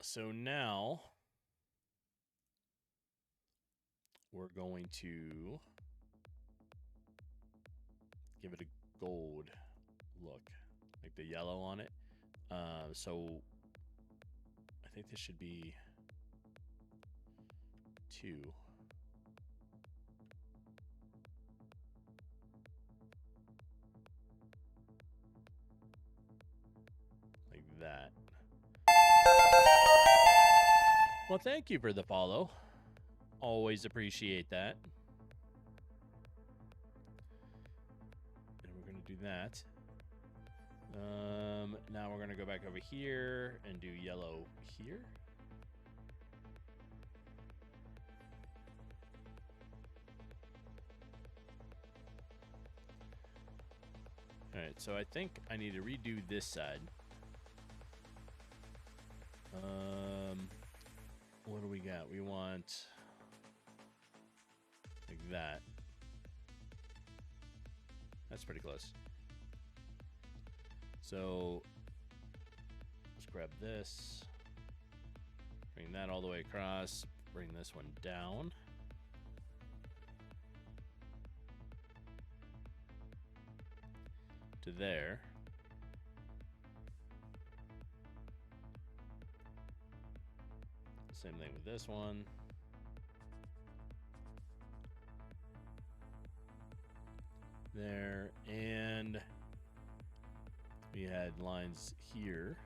A: So now we're going to give it a gold look, like the yellow on it. So I think this should be 2. Like that. Well, thank you for the follow. Always appreciate that. And we're going to do that. Now we're going to go back over here and do yellow here. All right, so I think I need to redo this side. What do we got? We want like that. That's pretty close. So let's grab this, bring that all the way across, bring this one down. To there. Same thing with this one. There, and we had lines here.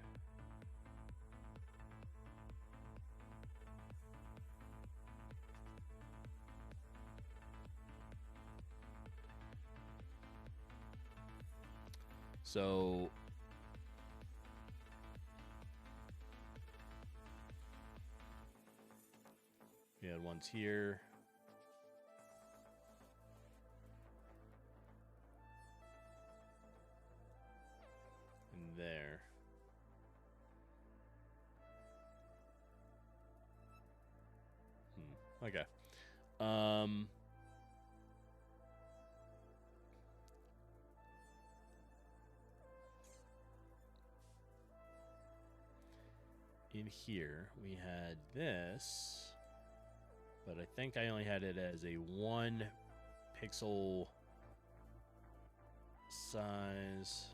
A: So we had ones here. And there. Okay. In here we had this, but I think I only had it as a 1 pixel size.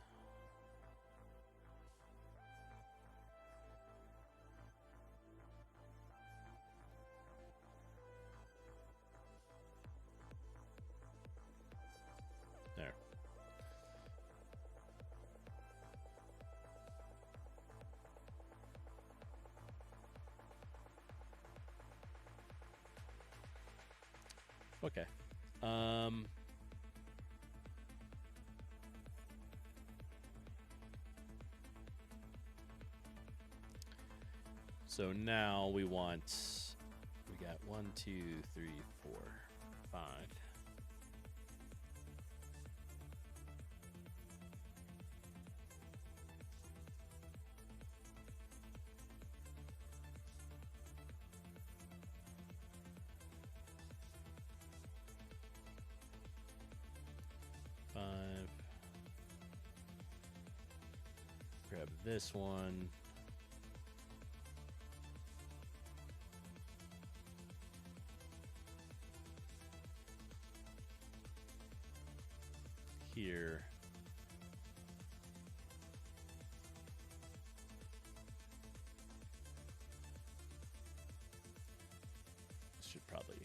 A: There. Okay. So now we got 1, 2, 3, 4, 5. 5. Grab this one. Here. This should probably.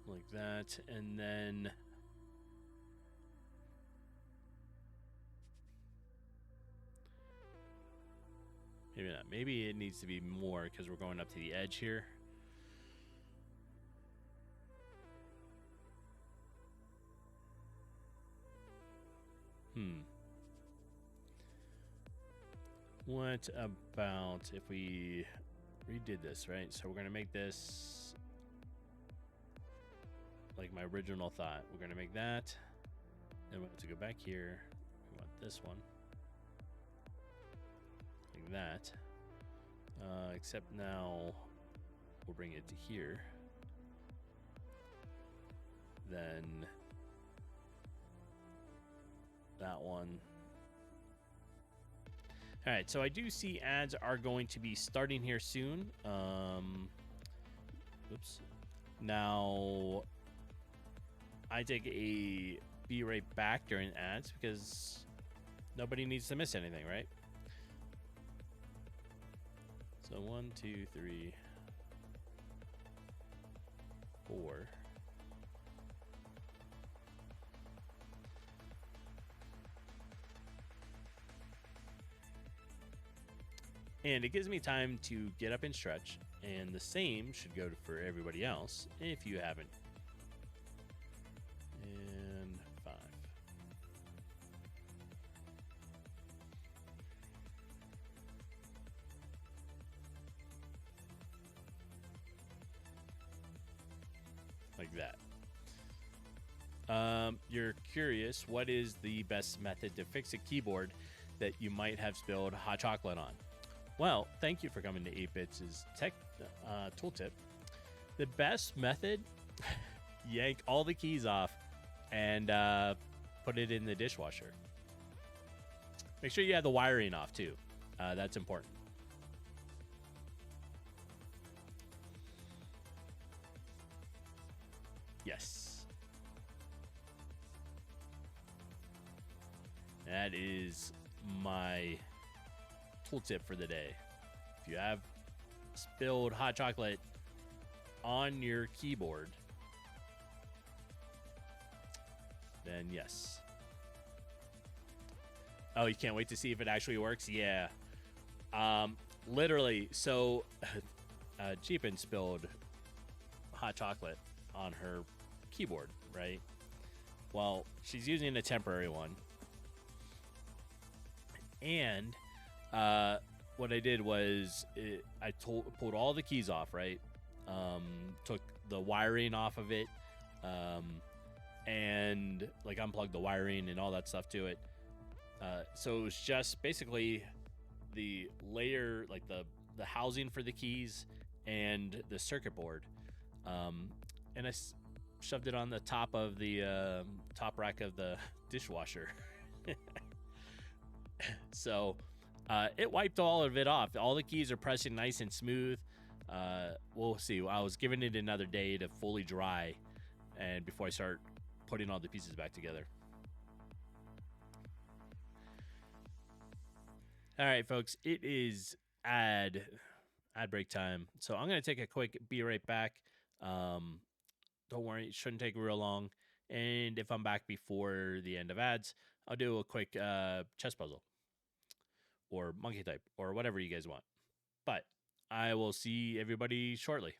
A: Like that, and then maybe not. Maybe it needs to be more because we're going up to the edge here. What about if we redid this, right? So we're going to make this like my original thought. We're going to make that. Then we have to go back here. We want this one. Like that. Except now we'll bring it to here. Then that one. All right, so I do see ads are going to be starting here soon. Oops. Now, I take a be right back during ads because nobody needs to miss anything, right? So 1, 2, 3, 4. And it gives me time to get up and stretch, and the same should go for everybody else if you haven't. And 5. Like that. You're curious, what is the best method to fix a keyboard that you might have spilled hot chocolate on. Well, thank you for coming to 8Bits' tech tooltip. The best method, yank all the keys off and put it in the dishwasher. Make sure you have the wiring off too. That's important. Yes. That is my tooltip for the day. If you have spilled hot chocolate on your keyboard, then yes. Oh, you can't wait to see if it actually works? Yeah. Literally, so Jeepin spilled hot chocolate on her keyboard, right? Well, she's using a temporary one. And what I did was I pulled all the keys off, right? Took the wiring off of it, and like unplugged the wiring and all that stuff to it. So it was just basically the layer, like the housing for the keys and the circuit board. And I shoved it on the top of the top rack of the dishwasher. So it wiped all of it off. All the keys are pressing nice and smooth. We'll see. I was giving it another day to fully dry, and before I start putting all the pieces back together. All right, folks, it is ad break time. So I'm going to take a quick be right back. Don't worry, it shouldn't take real long. And if I'm back before the end of ads, I'll do a quick chess puzzle or monkey type or whatever you guys want. But I will see everybody shortly.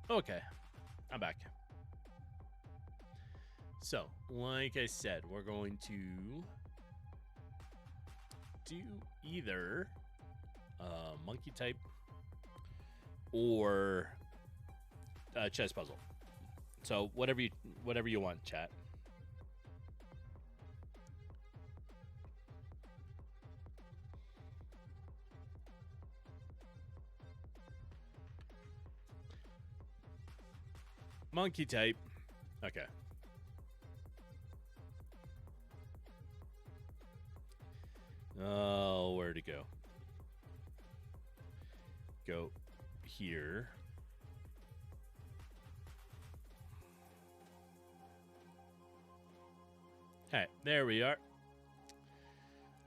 A: Okay, I'm back. So, like I said, we're going to do either monkey type or chess puzzle. So whatever you want, chat. Monkey type. Okay. Oh, where to go? Go here. All right, there we are.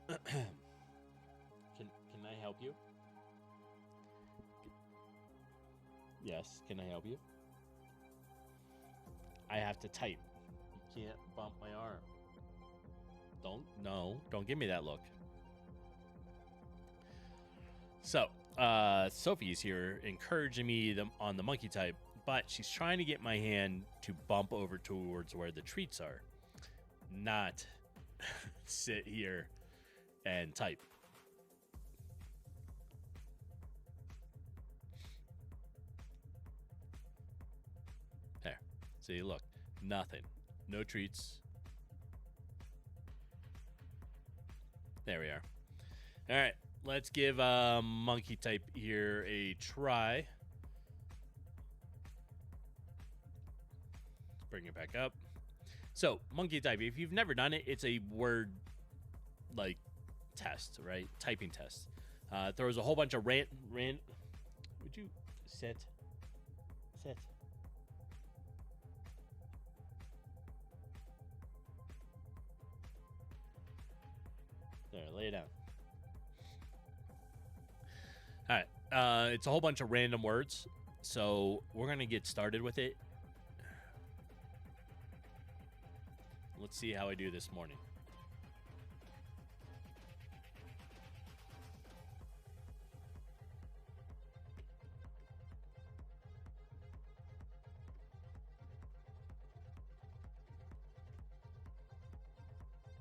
A: Can I help you? Yes, can I help you? I have to type. You can't bump my arm. Don't give me that look. So, Sophie's here encouraging me on the monkey type, but she's trying to get my hand to bump over towards where the treats are, not sit here and type. There. See, look. Nothing. No treats. There we are. All right. Let's give monkey type here a try. Let's bring it back up. So, monkey type, if you've never done it, it's a word like test, right? Typing test. Throws a whole bunch of rant. Would you sit? Sit. There, lay it down. All right. It's a whole bunch of random words. So we're going to get started with it. Let's see how I do this morning.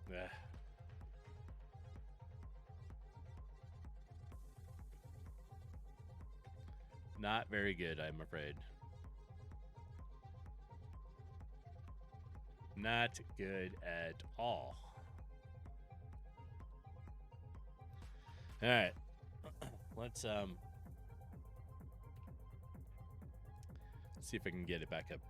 A: Ugh. Not very good, I'm afraid. Not good at all. All right. Let's see if I can get it back up.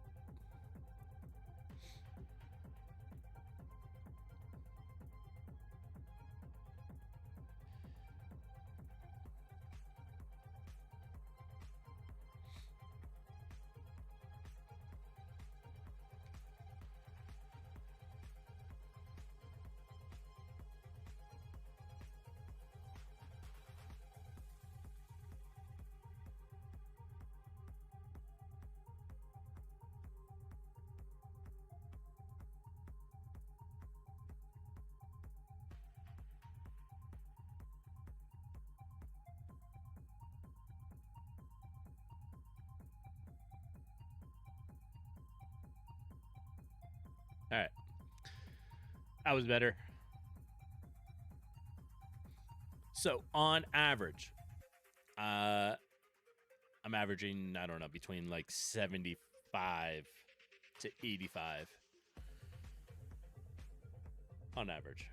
A: All right. That was better. So, on average, I'm averaging, I don't know, between like 75 to 85 on average.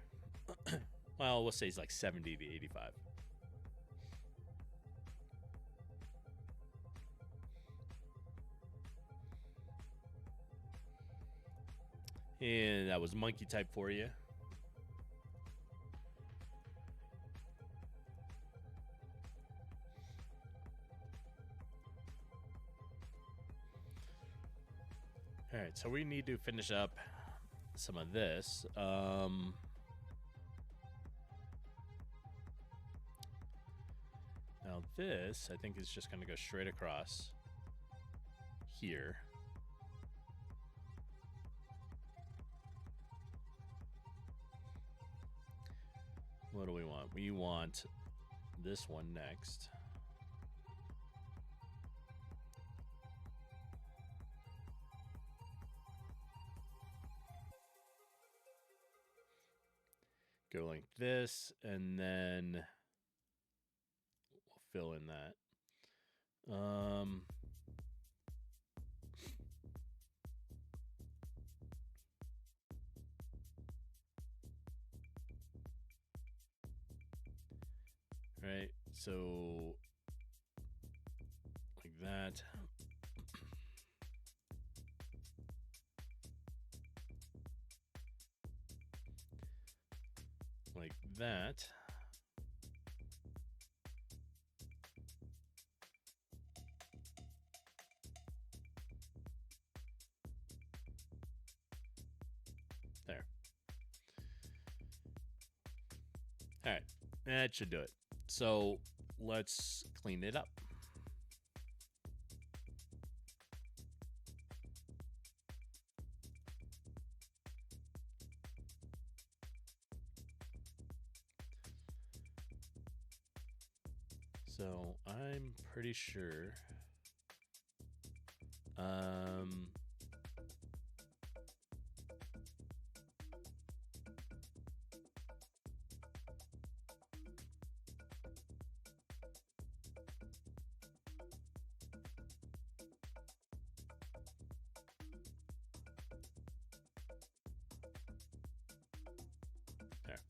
A: Well, we'll say it's like 70 to 85. And that was monkey type for you. All right, so we need to finish up some of this. Now this, I think, is just going to go straight across here. What do we want? We want this one next. Go like this, and then we'll fill in that. Right, so like that. Like that. All right, that should do it. So let's clean it up. So I'm pretty sure. There.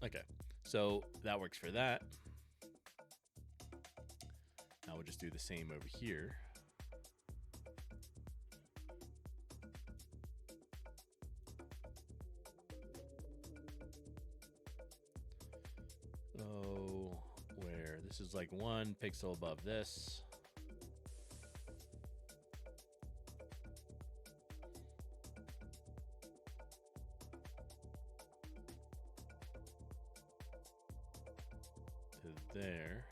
A: Okay, so that works for that. Now we'll just do the same over here. Oh, where this is like 1 pixel above this. To there.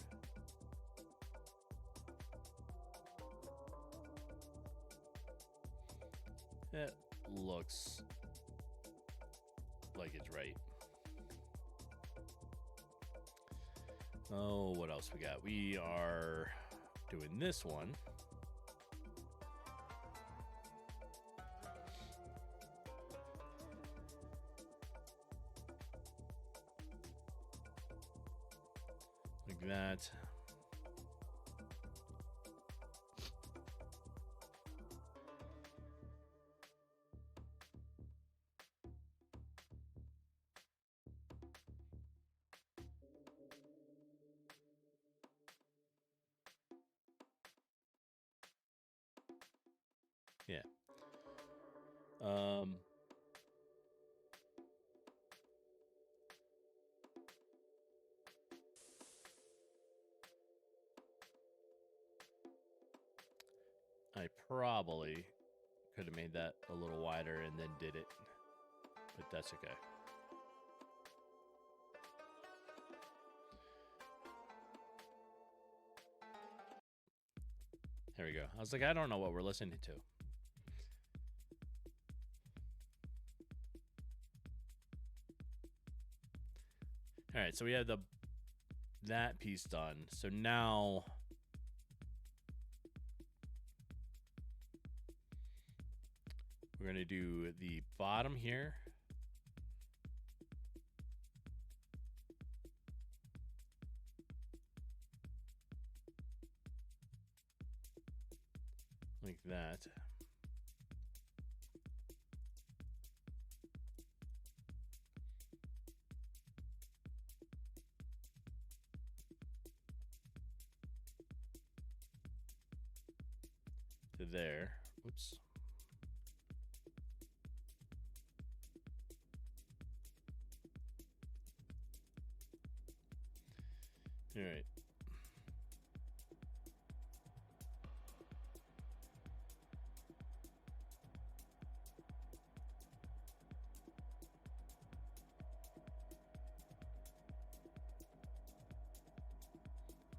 A: It looks like it's right. Oh, what else we got? We are doing this one. Like that. Yeah. I probably could have made that a little wider and then did it, but that's okay. There we go. I was like, I don't know what we're listening to. All right, so we have that piece done. So now we're going to do the bottom here. Like that. To there. Oops. All right.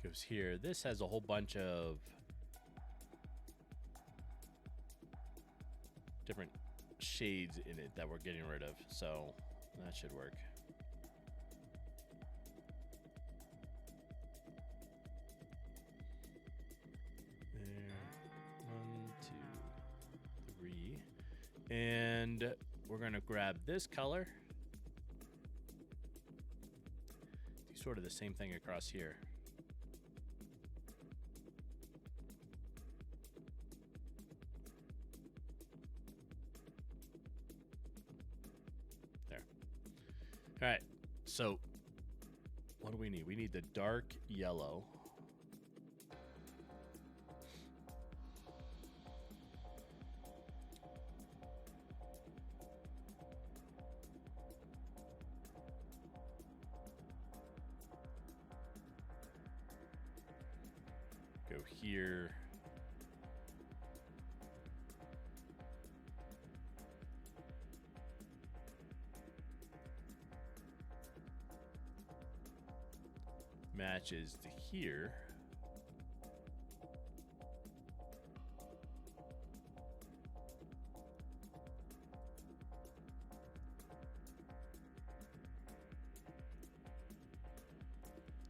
A: Goes here. This has a whole bunch of different shades in it that we're getting rid of, so that should work. There. 1, 2, 3. And we're gonna grab this color. Do sort of the same thing across here. All right, so what do we need? We need the dark yellow. Go here. matches to here.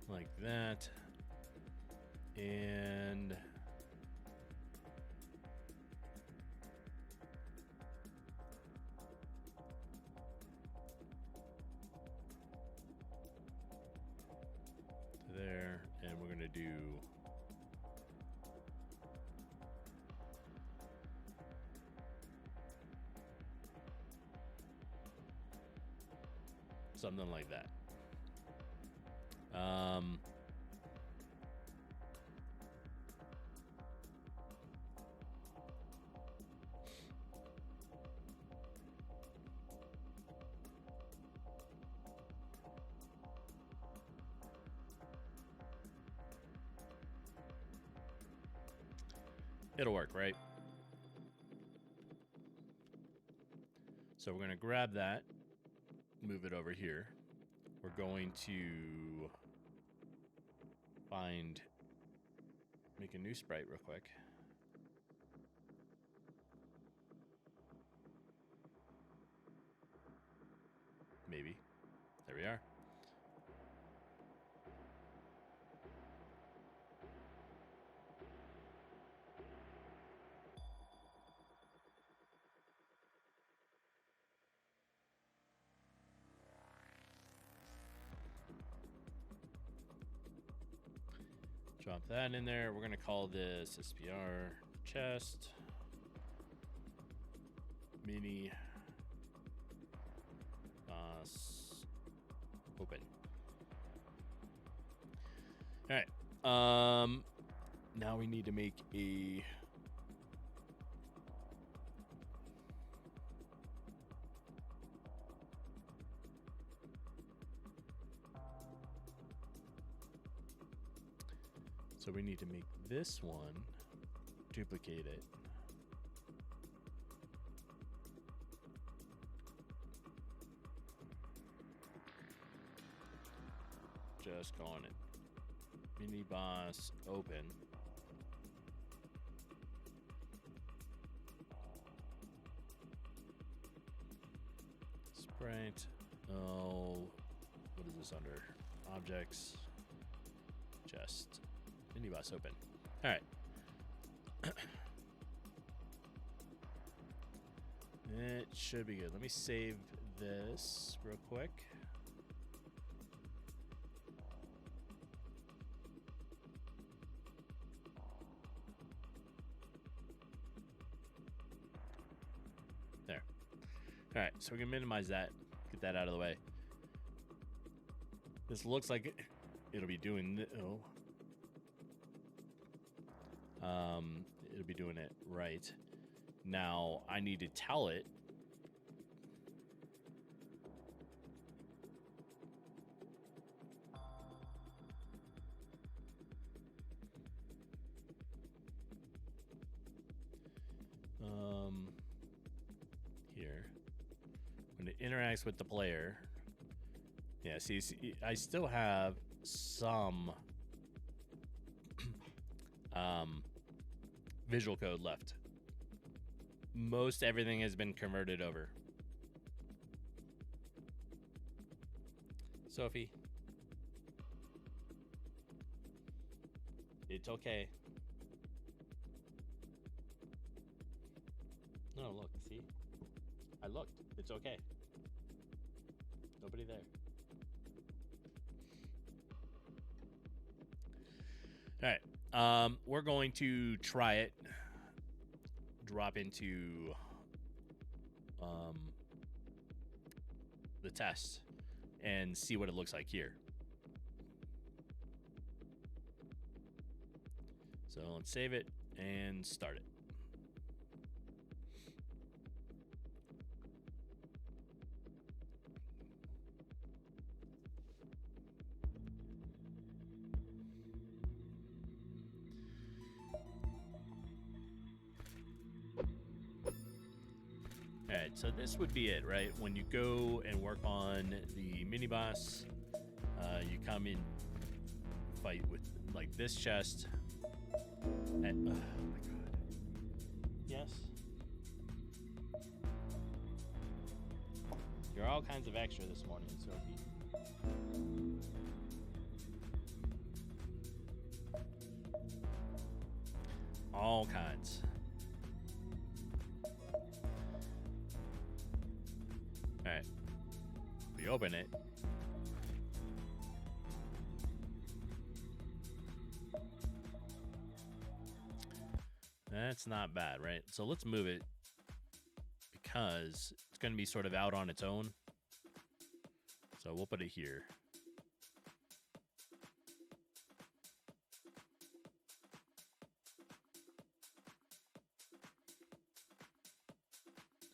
A: Like that. And there, and we're going to do something like that. It'll work, right? So we're going to grab that, move it over here. We're going to make a new sprite real quick. Maybe. There we are. Drop that in there. We're going to call this SPR chest mini boss open. All right. Now we need to make a so we need to make this one, duplicate it. Just calling it mini boss open. Sprite. Oh, what is this under? Objects. Just mini boss open. All right. It should be good. Let me save this real quick. There. All right, so we can minimize that, get that out of the way. This looks like it'll be doing it'll be doing it right. Now I need to tell it here when it interacts with the player. Yeah, see, I still have some visual code left. Most everything has been converted over. Sophie, it's okay. No, look, see? I looked. It's okay. Nobody there. All right. We're going to try it. Drop into the test and see what it looks like here. So let's save it and start it. Alright, so this would be it, right? When you go and work on the mini boss, you come in fight with like this chest. And, oh my god. Yes. You're all kinds of extra this morning, Sophie. All kinds. Alright. We open it. That's not bad, right? So let's move it because it's going to be sort of out on its own. So we'll put it here.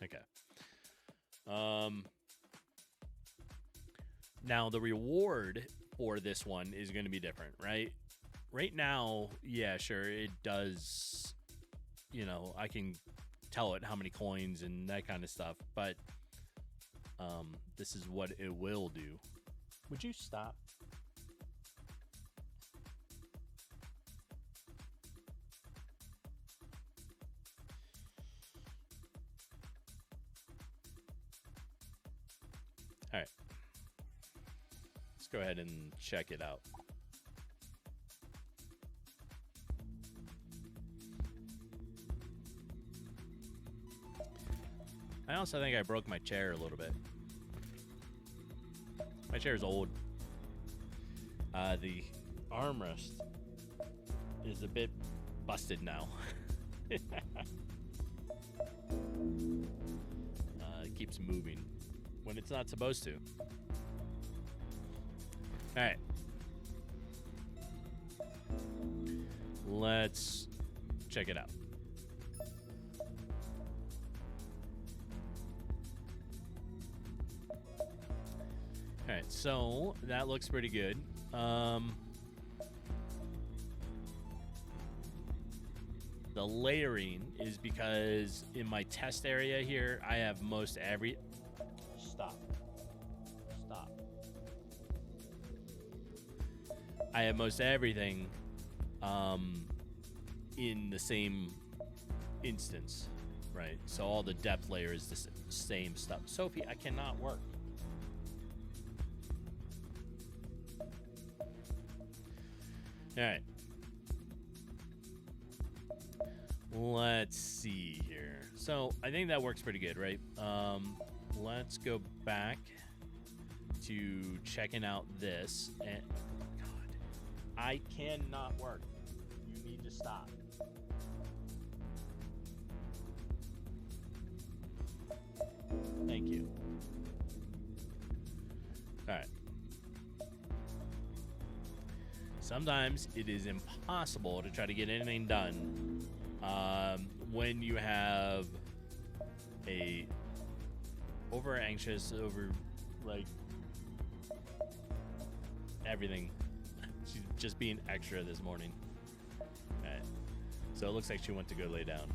A: Okay. Now the reward for this one is going to be different, right? Right now, yeah, sure, it does, you know, I can tell it how many coins and that kind of stuff, but this is what it will do. Would you stop? All right. Let's go ahead and check it out. I also think I broke my chair a little bit. My chair is old. The armrest is a bit busted now. It keeps moving when it's not supposed to. All right. Let's check it out. All right, so that looks pretty good. The layering is because in my test area here, I have most every... Stop. I have most everything in the same instance, right? So all the depth layer is the same stuff. Sophie, I cannot work. All right. Let's see here. So I think that works pretty good, right? Let's go back to checking out this. And oh my God, I cannot work. You need to stop. Thank you. All right. Sometimes it is impossible to try to get anything done when you have a over anxious, over like everything. She's just being extra this morning. All right. So it looks like she went to go lay down.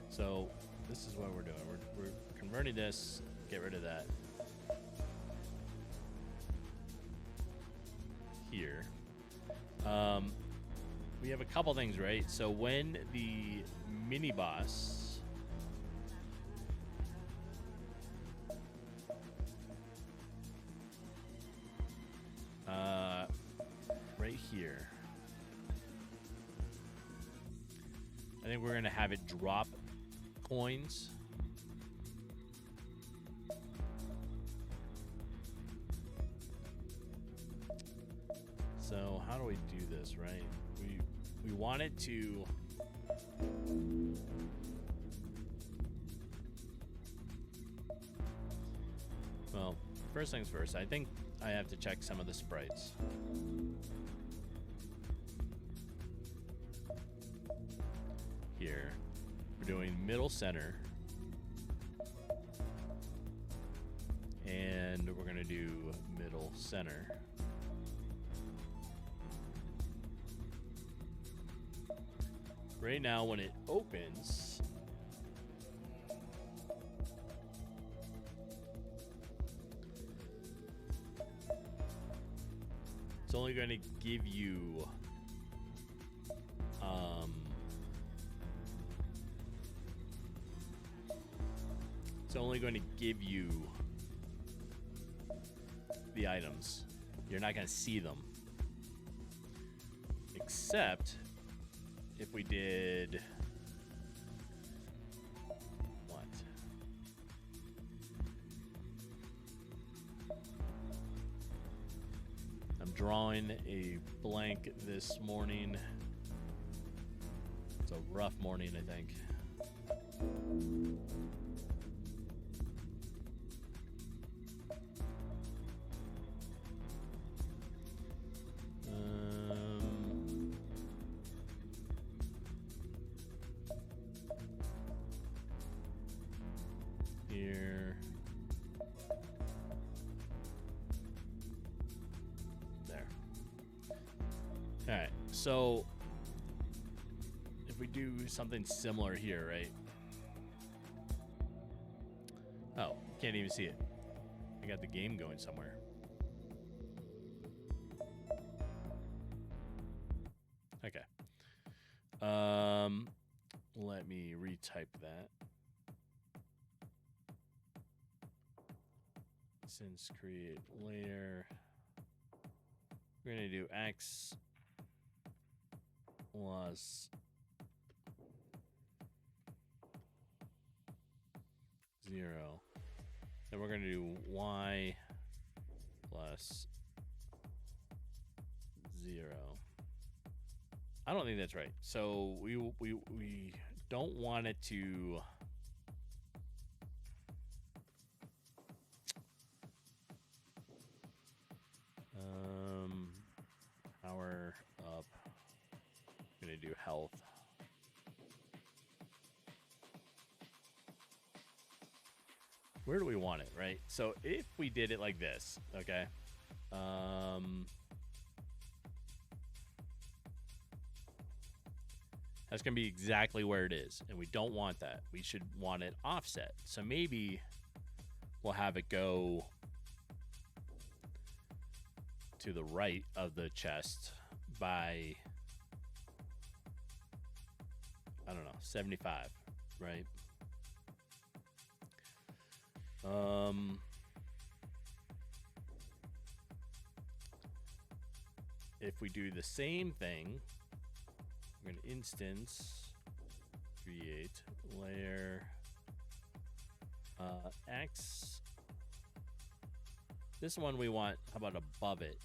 A: So this is what we're doing. We're converting this, get rid of that. Here. We have a couple things, right? So when the mini boss right here, I think we're gonna have it drop coins. So how do we do this, right? We want it to well, first things first, I think I have to check some of the sprites. Here, we're doing middle center. And we're gonna do middle center. Right now, when it opens, it's only going to give you the items. You're not going to see them. Except if we did what? I'm drawing a blank this morning. It's a rough morning, I think. Here. There. All right. So if we do something similar here, right? Oh, can't even see it. I got the game going somewhere. Okay. Let me retype that. Since create layer, we're gonna do x plus 0. Then we're gonna do y plus 0. I don't think that's right. So we don't want it to power up. I'm gonna do health. Where do we want it, right? So if we did it like this, okay. That's gonna be exactly where it is, and we don't want that. We should want it offset. So maybe we'll have it go to the right of the chest by, I don't know, 75, right? If we do the same thing, we're going to instance, create layer X. This one we want, how about above it?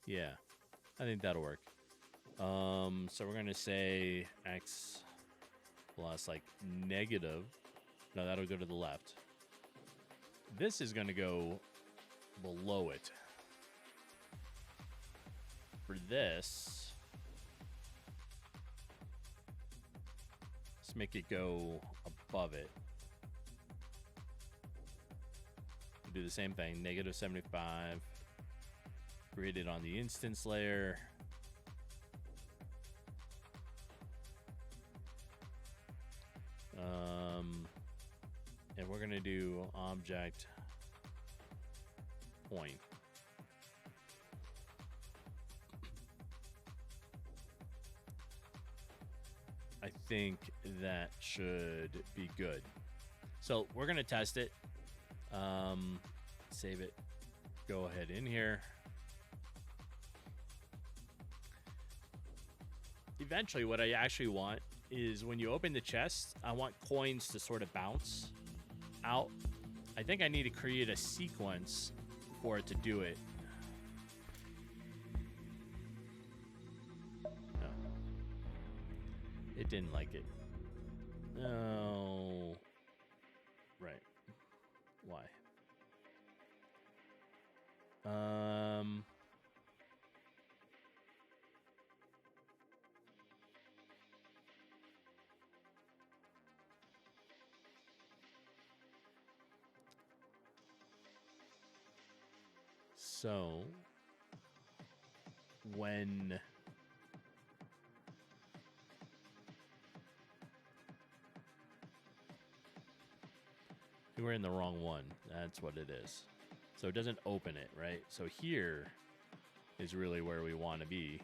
A: Yeah, I think that'll work. So we're gonna say X plus like negative. No, that'll go to the left. This is gonna go below it. For this, let's make it go above it. Do the same thing, negative 75. Create it on the instance layer. And we're gonna do object point. I think that should be good. So we're gonna test it. Save it. Go ahead in here. Eventually, what I actually want is when you open the chest, I want coins to sort of bounce out. I think I need to create a sequence for it to do it. No. It didn't like it. No. Right. Why? So when We're in the wrong one. That's what it is. So it doesn't open it, right? So here is really where we want to be.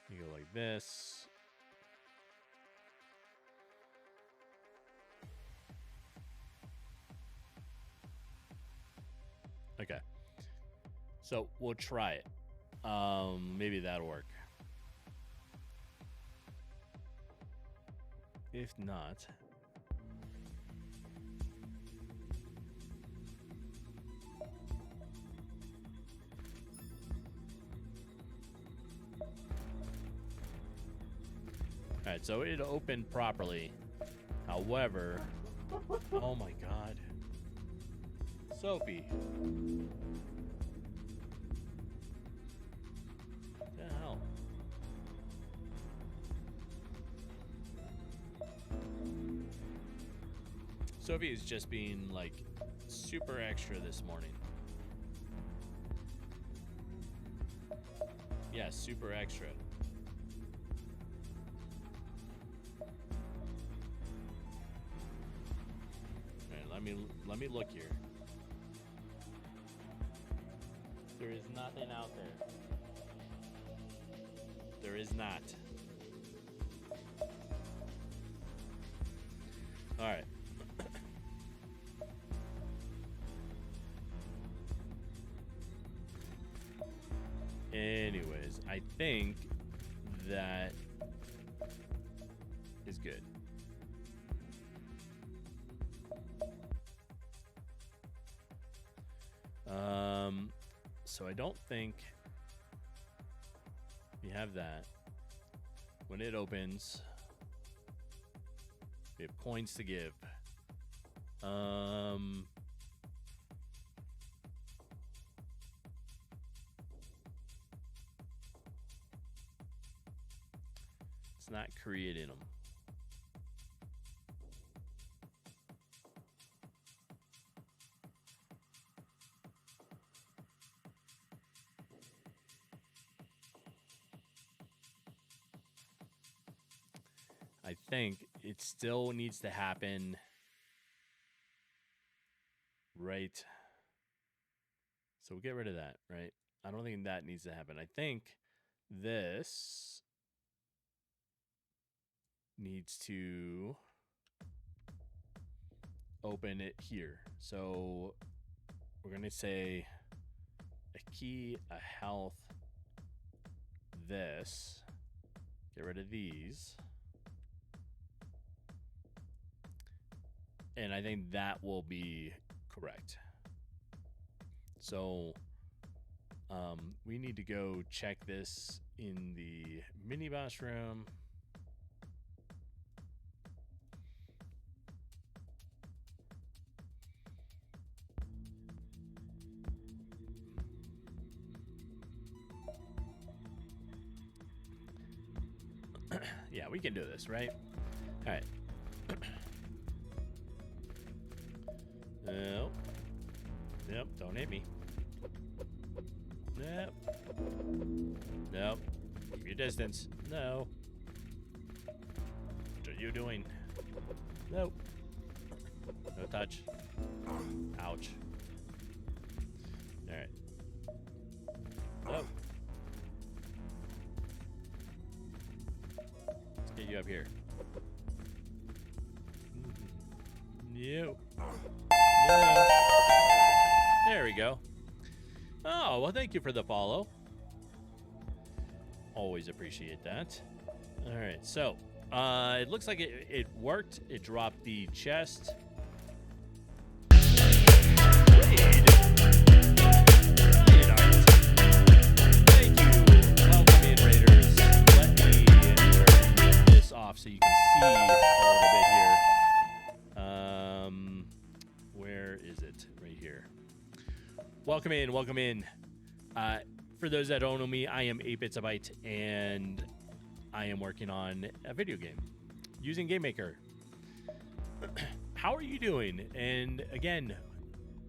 A: You go like this. Okay. So we'll try it. Maybe that'll work. If not, all right, so it opened properly. However, oh my God, Sophie, what the hell? Sophie is just being like super extra this morning. Yeah, super extra. Let me look here. There is nothing out there. There is not. All right. Anyways, I think that is good. So I don't think we have that. When it opens, we have coins to give. It's not creating them. I think it still needs to happen right. So we'll get rid of that, right? I don't think that needs to happen. I think this needs to open it here. So we're going to say a key, a health, this. Get rid of these. And I think that will be correct. So we need to go check this in the mini boss room. Yeah, we can do this, right? All right. No. Nope, don't hit me. Nope. Nope. Keep your distance. No. What are you doing? Nope. No touch. Ouch. Alright. Nope. Let's get you up here. Nope. No. There we go. Oh, well, thank you for the follow. Always appreciate that. All right, so it looks like it worked. It dropped the chest. Thank you. Welcome in, Raiders. Let me turn this off so you can see a little bit here. Where is it? Right here. Welcome in, welcome in. For those that don't know me, I am 8BitsaByte, and I am working on a video game using GameMaker. How are you doing? And again,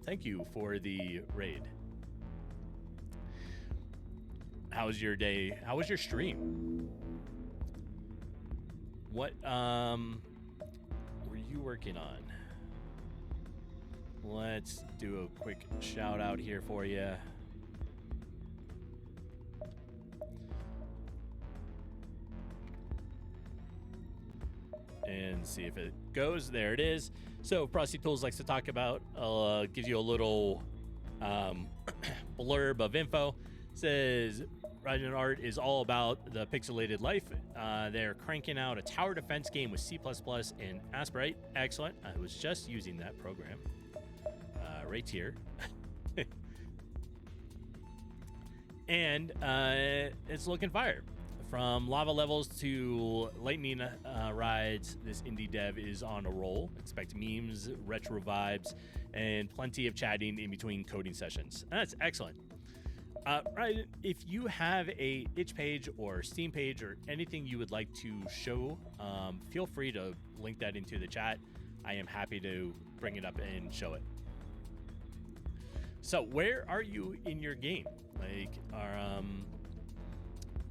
A: thank you for the raid. How was your day? How was your stream? What were you working on? Let's do a quick shout out here for you. And see if it goes. There it is. So Frosty Tools likes to talk about, gives you a little blurb of info. Says Radiant Art is all about the pixelated life. They're cranking out a tower defense game with C++ and Asprite. Excellent. I was just using that program right here. And it's looking fire. From lava levels to lightning rides, this indie dev is on a roll. Expect memes, retro vibes, and plenty of chatting in between coding sessions. That's excellent. Right, if you have a itch page or Steam page or anything you would like to show, feel free to link that into the chat. I am happy to bring it up and show it. So where are you in your game? Like,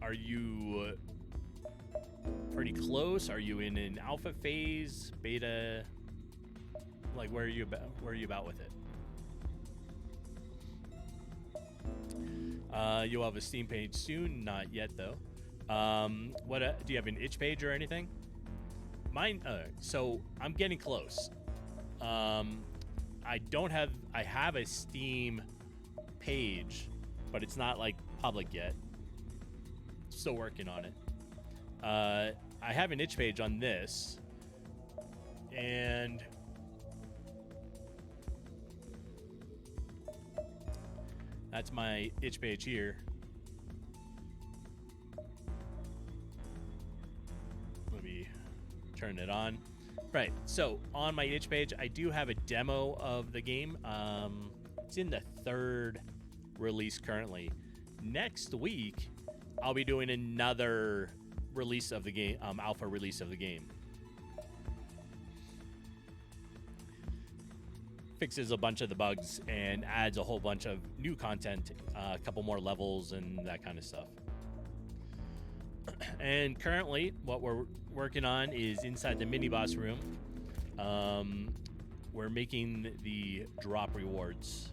A: are you pretty close? Are you in an alpha phase, beta? Like, where are you about? Where are you about with it? You'll have a Steam page soon. Not yet, though. What do you have an itch page or anything? Mine. So I'm getting close. I don't have. I have a Steam page, but it's not like public yet. Still working on it. I have an itch page on this, and that's my itch page here. Let me turn it on. Right, so on my itch page, I do have a demo of the game. It's in the 3rd release currently. Next week, I'll be doing another release of the game, alpha release of the game. Fixes a bunch of the bugs and adds a whole bunch of new content, a couple more levels and that kind of stuff. And currently, what we're working on is inside the mini boss room. We're making the drop rewards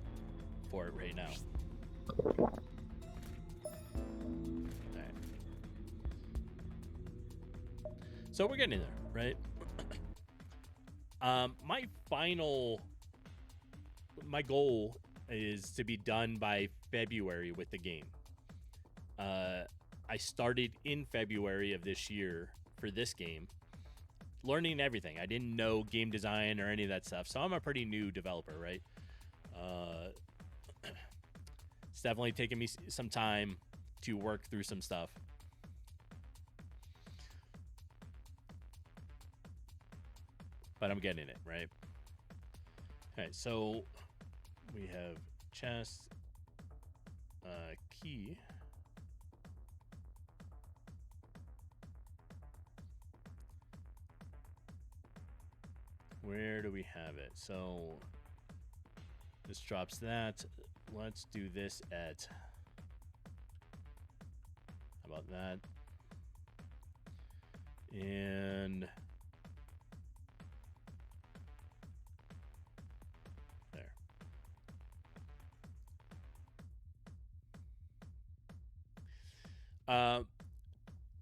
A: for it right now. Right. So we're getting there, right? My goal is to be done by February with the game. I started in February of this year for this game, learning everything. I didn't know game design or any of that stuff, so I'm a pretty new developer, right? It's definitely taken me some time to work through some stuff. But I'm getting it, right? Okay, so we have chest, key. Where do we have it? So this drops that. Let's do this at, how about that? And there.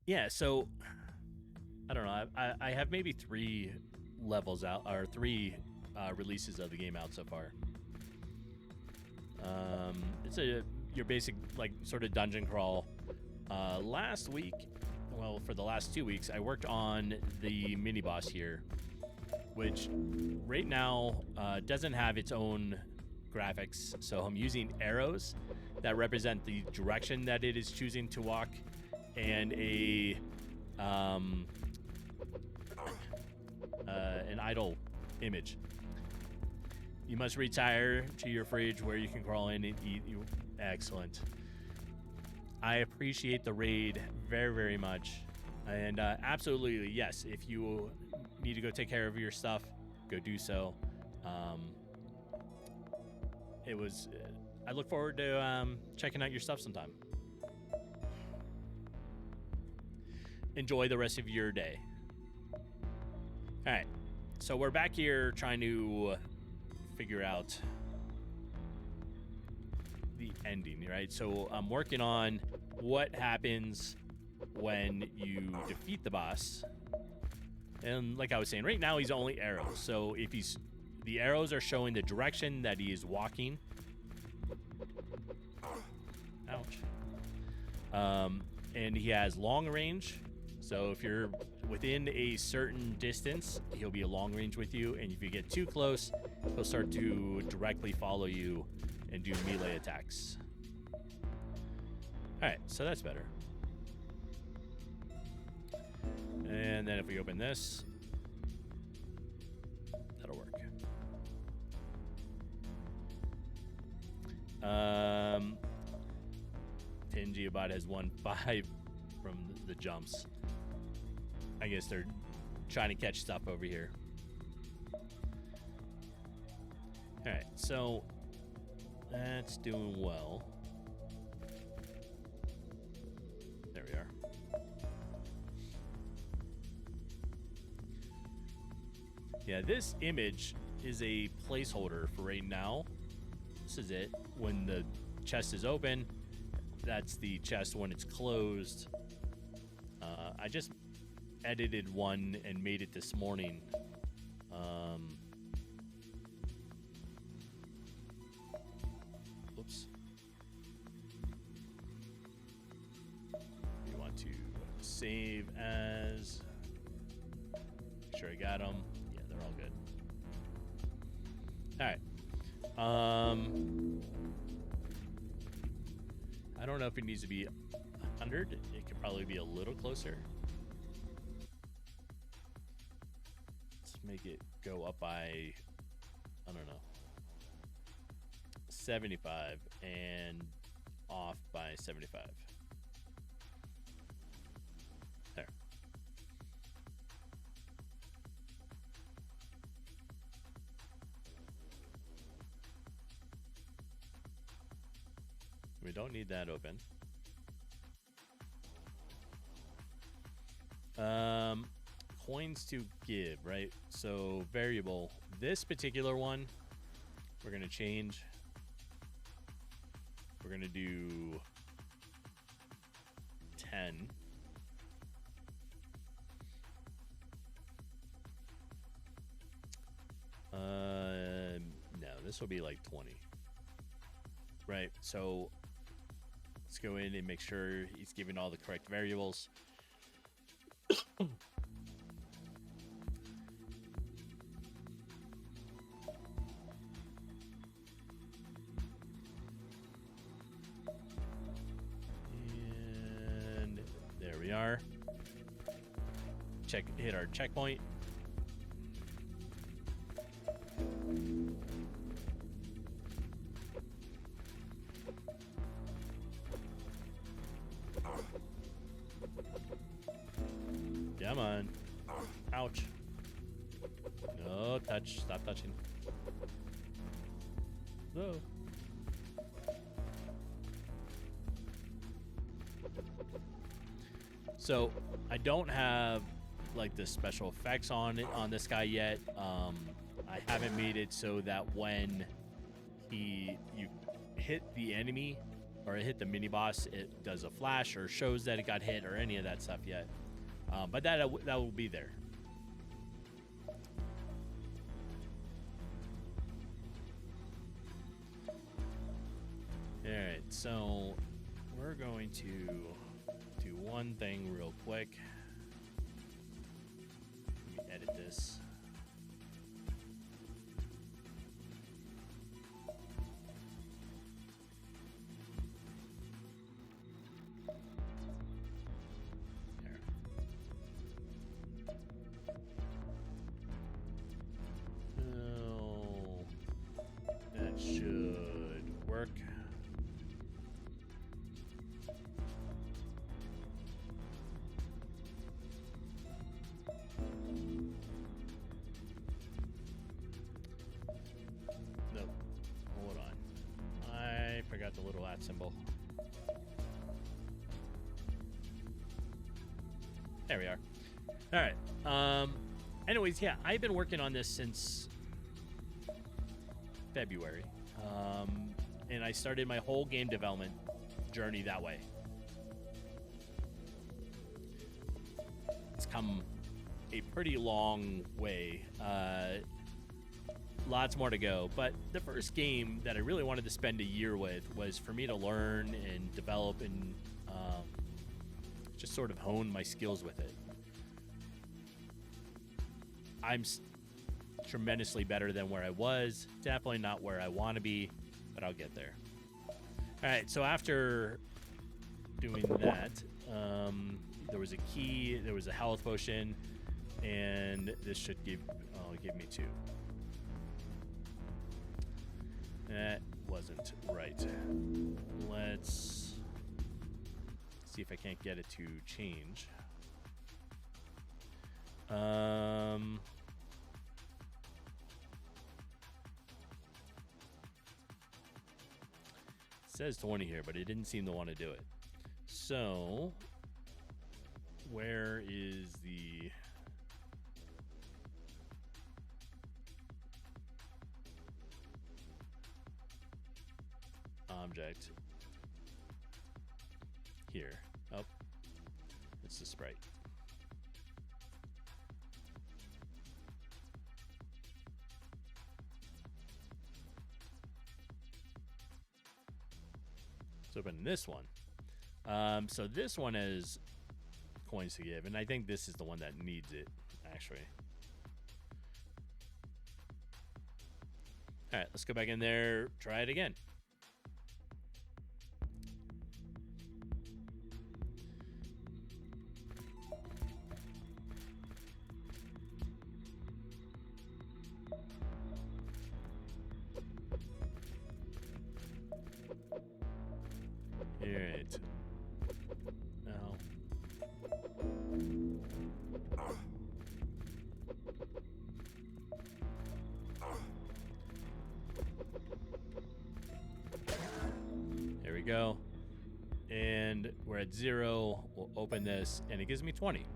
A: Yeah, so I don't know. I have maybe 3 levels out, or 3 releases of the game out so far. It's your basic, like, sort of dungeon crawl. Last week, well, for the last 2 weeks, I worked on the mini boss here, which right now doesn't have its own graphics. So I'm using arrows that represent the direction that it is choosing to walk, and an idle image. You must retire to your fridge where you can crawl in and eat. Excellent. I appreciate the raid very, very much. And absolutely, yes, if you need to go take care of your stuff, go do so. it was. I look forward to checking out your stuff sometime. Enjoy the rest of your day. All right, so we're back here trying to figure out the ending, right? So I'm working on what happens when you defeat the boss. And like I was saying, right now he's only arrows. So if the arrows are showing the direction that he is walking. Ouch. And he has long range. So if you're within a certain distance, he'll be a long range with you. And if you get too close, he'll start to directly follow you and do melee attacks. All right, so that's better. And then if we open this, that'll work. 10BitPW has won 5 from the jumps. I guess they're trying to catch stuff over here. All right, so that's doing well. There we are. Yeah, this image is a placeholder for right now. This is it. When the chest is open, that's the chest. When it's closed, I just edited one and made it this morning. Oops. You want to save as. Make sure I got them. Yeah, they're all good. All right. I don't know if it needs to be 100. It could probably be a little closer. Let's make it go up by, I don't know, 75 and off by 75. There. We don't need that open. Coins to give, right? So variable. This particular one, we're going to change. We're going to do 10. No, this will be like 20. Right, so let's go in and make sure he's giving all the correct variables. And there we are. Hit our checkpoint. Come on. Ouch. No touch. Stop touching. No. So I don't have like the special effects on it on this guy yet. I haven't made it so that when you hit the enemy or hit the mini boss, it does a flash or shows that it got hit or any of that stuff yet. But that will be there. All right, so we're going to do one thing real quick. Let me edit this. Should work. that symbol. There we are. All right. Anyways, yeah, I've been working on this since February. And I started my whole game development journey that way. It's come a pretty long way. Lots more to go. But the first game that I really wanted to spend a year with was for me to learn and develop and just sort of hone my skills with it. I'm tremendously better than where I was. Definitely not where I want to be, but I'll get there. All right, so after doing that, there was a key, there was a health potion, and this should give me 2. That wasn't right. Let's see if I can't get it to change. It says 20 here, but it didn't seem to want to do it. So, where is the object? Here. Oh, it's the sprite. Let's open this one. So this one has coins to give, and I think this is the one that needs it, actually. All right, let's go back in there, try it again. Alright. Now. There we go. And we're at 0. We'll open this, and it gives me 20.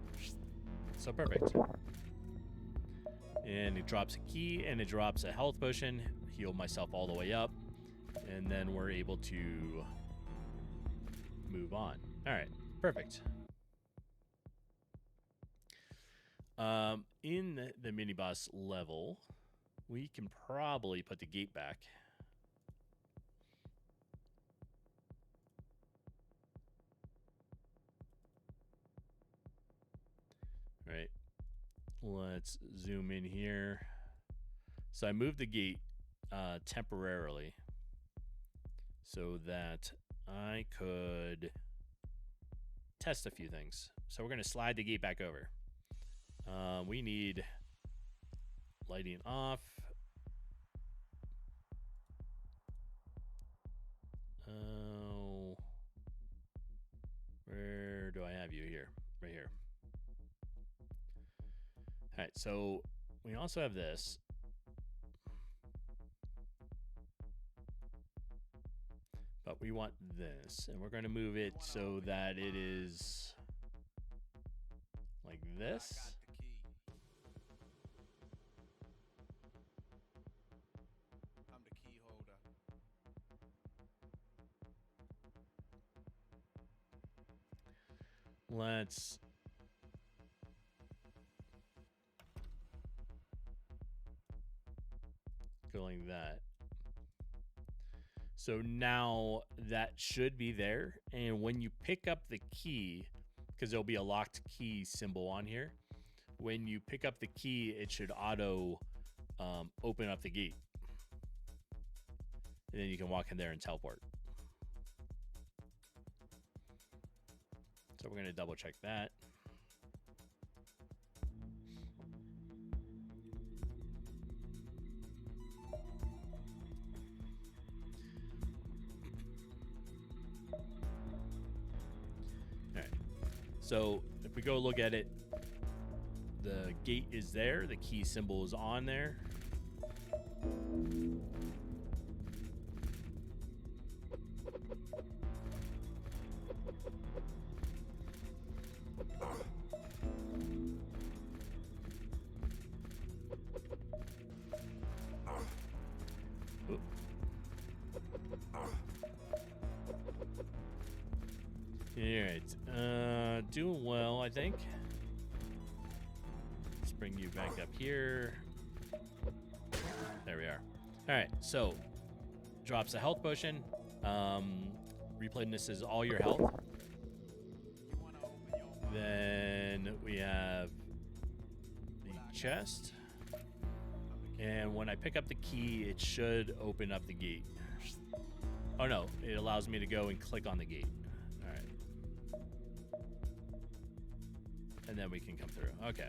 A: So perfect. And it drops a key, and it drops a health potion. Heal myself all the way up. And then we're able to move on. All right, perfect. In the mini boss level, we can probably put the gate back. All right, let's zoom in here. So I moved the gate temporarily so that I could test a few things. So we're going to slide the gate back over. We need lighting off. Where do I have you here? Right here. All right, so we also have this. But we want this, and we're going to move it so that it is like this. I'm the key holder. Let's go like that. So now that should be there. And when you pick up the key, because there'll be a locked key symbol on here, when you pick up the key, it should auto open up the gate. And then you can walk in there and teleport. So we're going to double check that. So if we go look at it, the gate is there. The key symbol is on there. Doing well, I think. Let's bring you back up here. There we are. All right, so drops a health potion. Replayedness is all your health. Then we have the chest. And when I pick up the key, it should open up the gate. Oh no, it allows me to go and click on the gate. All right. And then we can come through. Okay.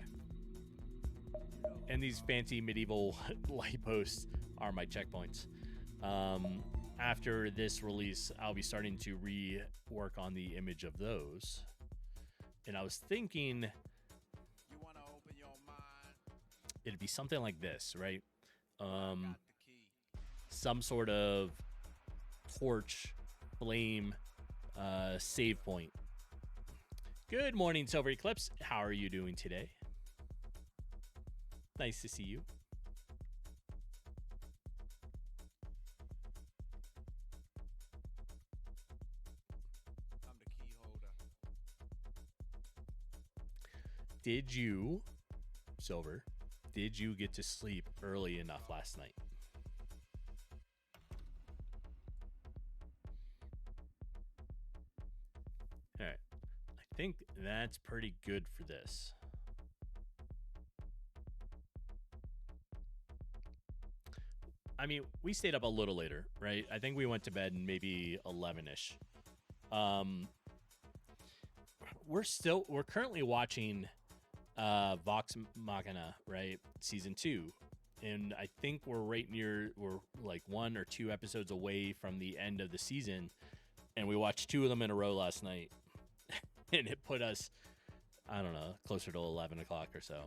A: And these fancy medieval light posts are my checkpoints. After this release, I'll be starting to rework on the image of those. And I was thinking it'd be something like this, right? Some sort of torch, flame, save point. Good morning, Silver Eclipse. How are you doing today? Nice to see you.
B: I'm the key holder.
A: Did you, Silver, did you get to sleep early enough last night? All right. I think that's pretty good for this. I mean, we stayed up a little later, right? I think we went to bed maybe 11-ish. We're currently watching Vox Machina, right? Season 2. And I think we're like 1 or 2 episodes away from the end of the season. And we watched 2 of them in a row last night. And it put us, I don't know, closer to 11 o'clock or so.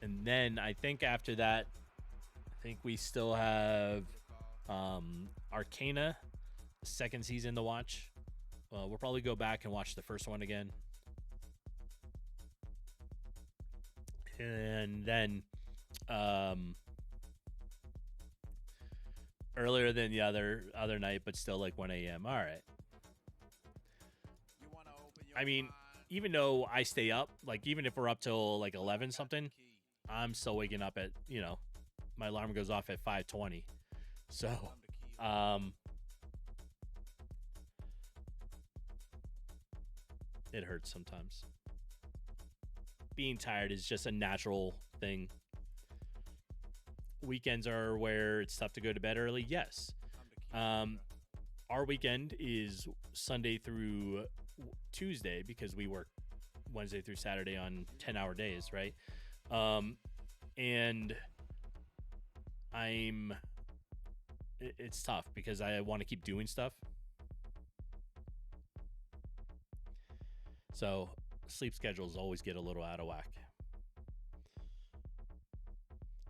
A: And then I think after that, I think we still have Arcana, second season to watch. We'll probably go back and watch the first one again. And then earlier than the other night, but still like 1 a.m. All right. I mean, even though I stay up, like even if we're up till like 11 something, I'm still waking up at, my alarm goes off at 5:20. So, it hurts sometimes. Being tired is just a natural thing. Weekends are where it's tough to go to bed early. Yes. Our weekend is Sunday through Tuesday because we work Wednesday through Saturday on 10-hour days, right? And it's tough because I want to keep doing stuff. So sleep schedules always get a little out of whack.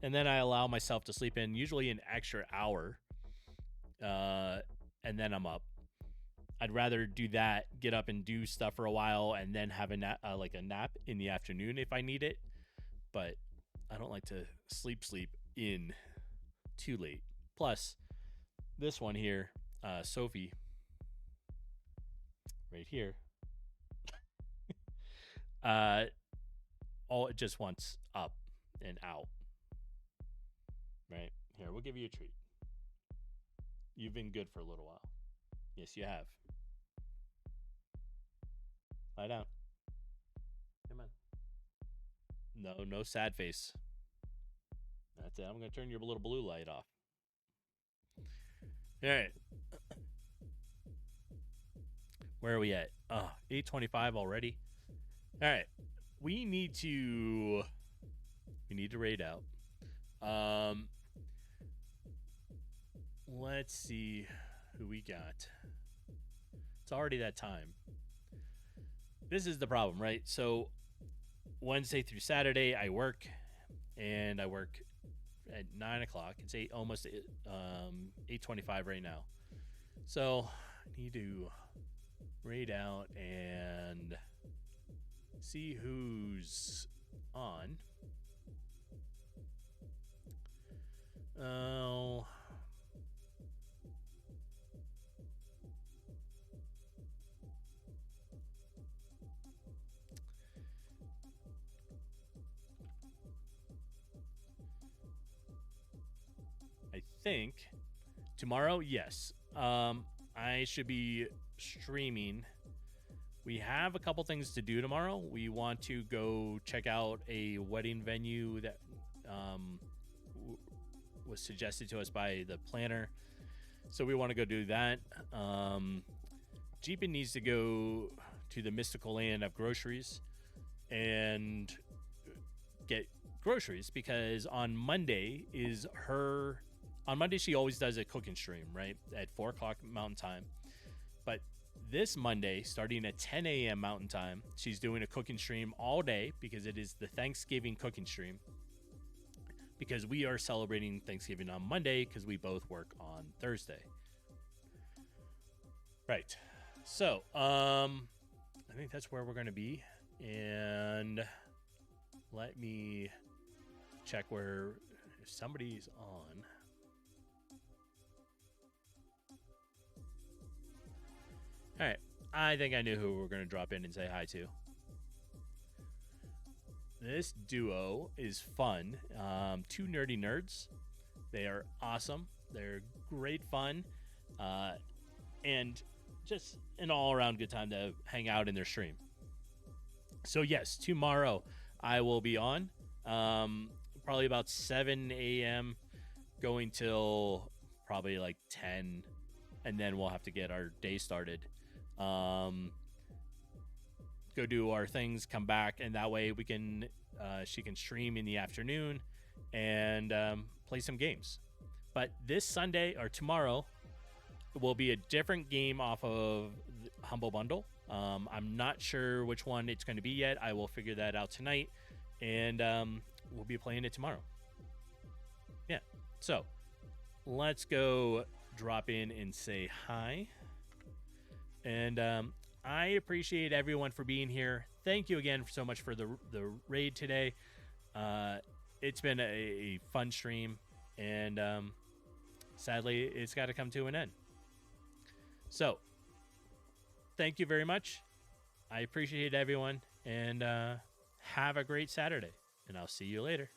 A: And then I allow myself to sleep in usually an extra hour. And then I'm up. I'd rather do that, get up and do stuff for a while, and then have a nap in the afternoon if I need it. But I don't like to sleep in too late. Plus, this one here, Sophie, right here, all it just wants up and out. Right here, we'll give you a treat. You've been good for a little while. Yes, you have. Lie down. Come on. No sad face. That's it. I'm going to turn your little blue light off. All right. Where are we at? 8:25 already. All right. We need to raid out. Let's see who we got. It's already that time. This is the problem, right? So Wednesday through Saturday, I work, and I work at 9 o'clock. It's almost 8:25 right now. So I need to raid out and see who's on. Oh, think tomorrow, yes. I should be streaming. We have a couple things to do tomorrow. We want to go check out a wedding venue that was suggested to us by the planner. So we want to go do that. Jeepin needs to go to the mystical land of groceries and get groceries because on Monday she always does a cooking stream, right? At 4 o'clock Mountain Time. But this Monday, starting at 10 a.m. Mountain Time, she's doing a cooking stream all day because it is the Thanksgiving cooking stream. Because we are celebrating Thanksgiving on Monday because we both work on Thursday. Right. So, I think that's where we're going to be. And let me check if somebody's on. All right. I think I knew who we're going to drop in and say hi to. This duo is fun. 2 nerdy nerds. They are awesome. They're great fun. And just an all-around good time to hang out in their stream. So, yes, tomorrow I will be on. Probably about 7 a.m. going till probably like 10. And then we'll have to get our day started. Go do our things, come back, and that way we can she can stream in the afternoon and play some games. But this Sunday or tomorrow will be a different game off of Humble Bundle. I'm not sure which one it's going to be yet. I will figure that out tonight, and we'll be playing it tomorrow. Yeah, so let's go drop in and say hi. And I appreciate everyone for being here. Thank you again so much for the raid today. It's been a fun stream, and sadly, it's got to come to an end. So, thank you very much. I appreciate everyone, and have a great Saturday, and I'll see you later.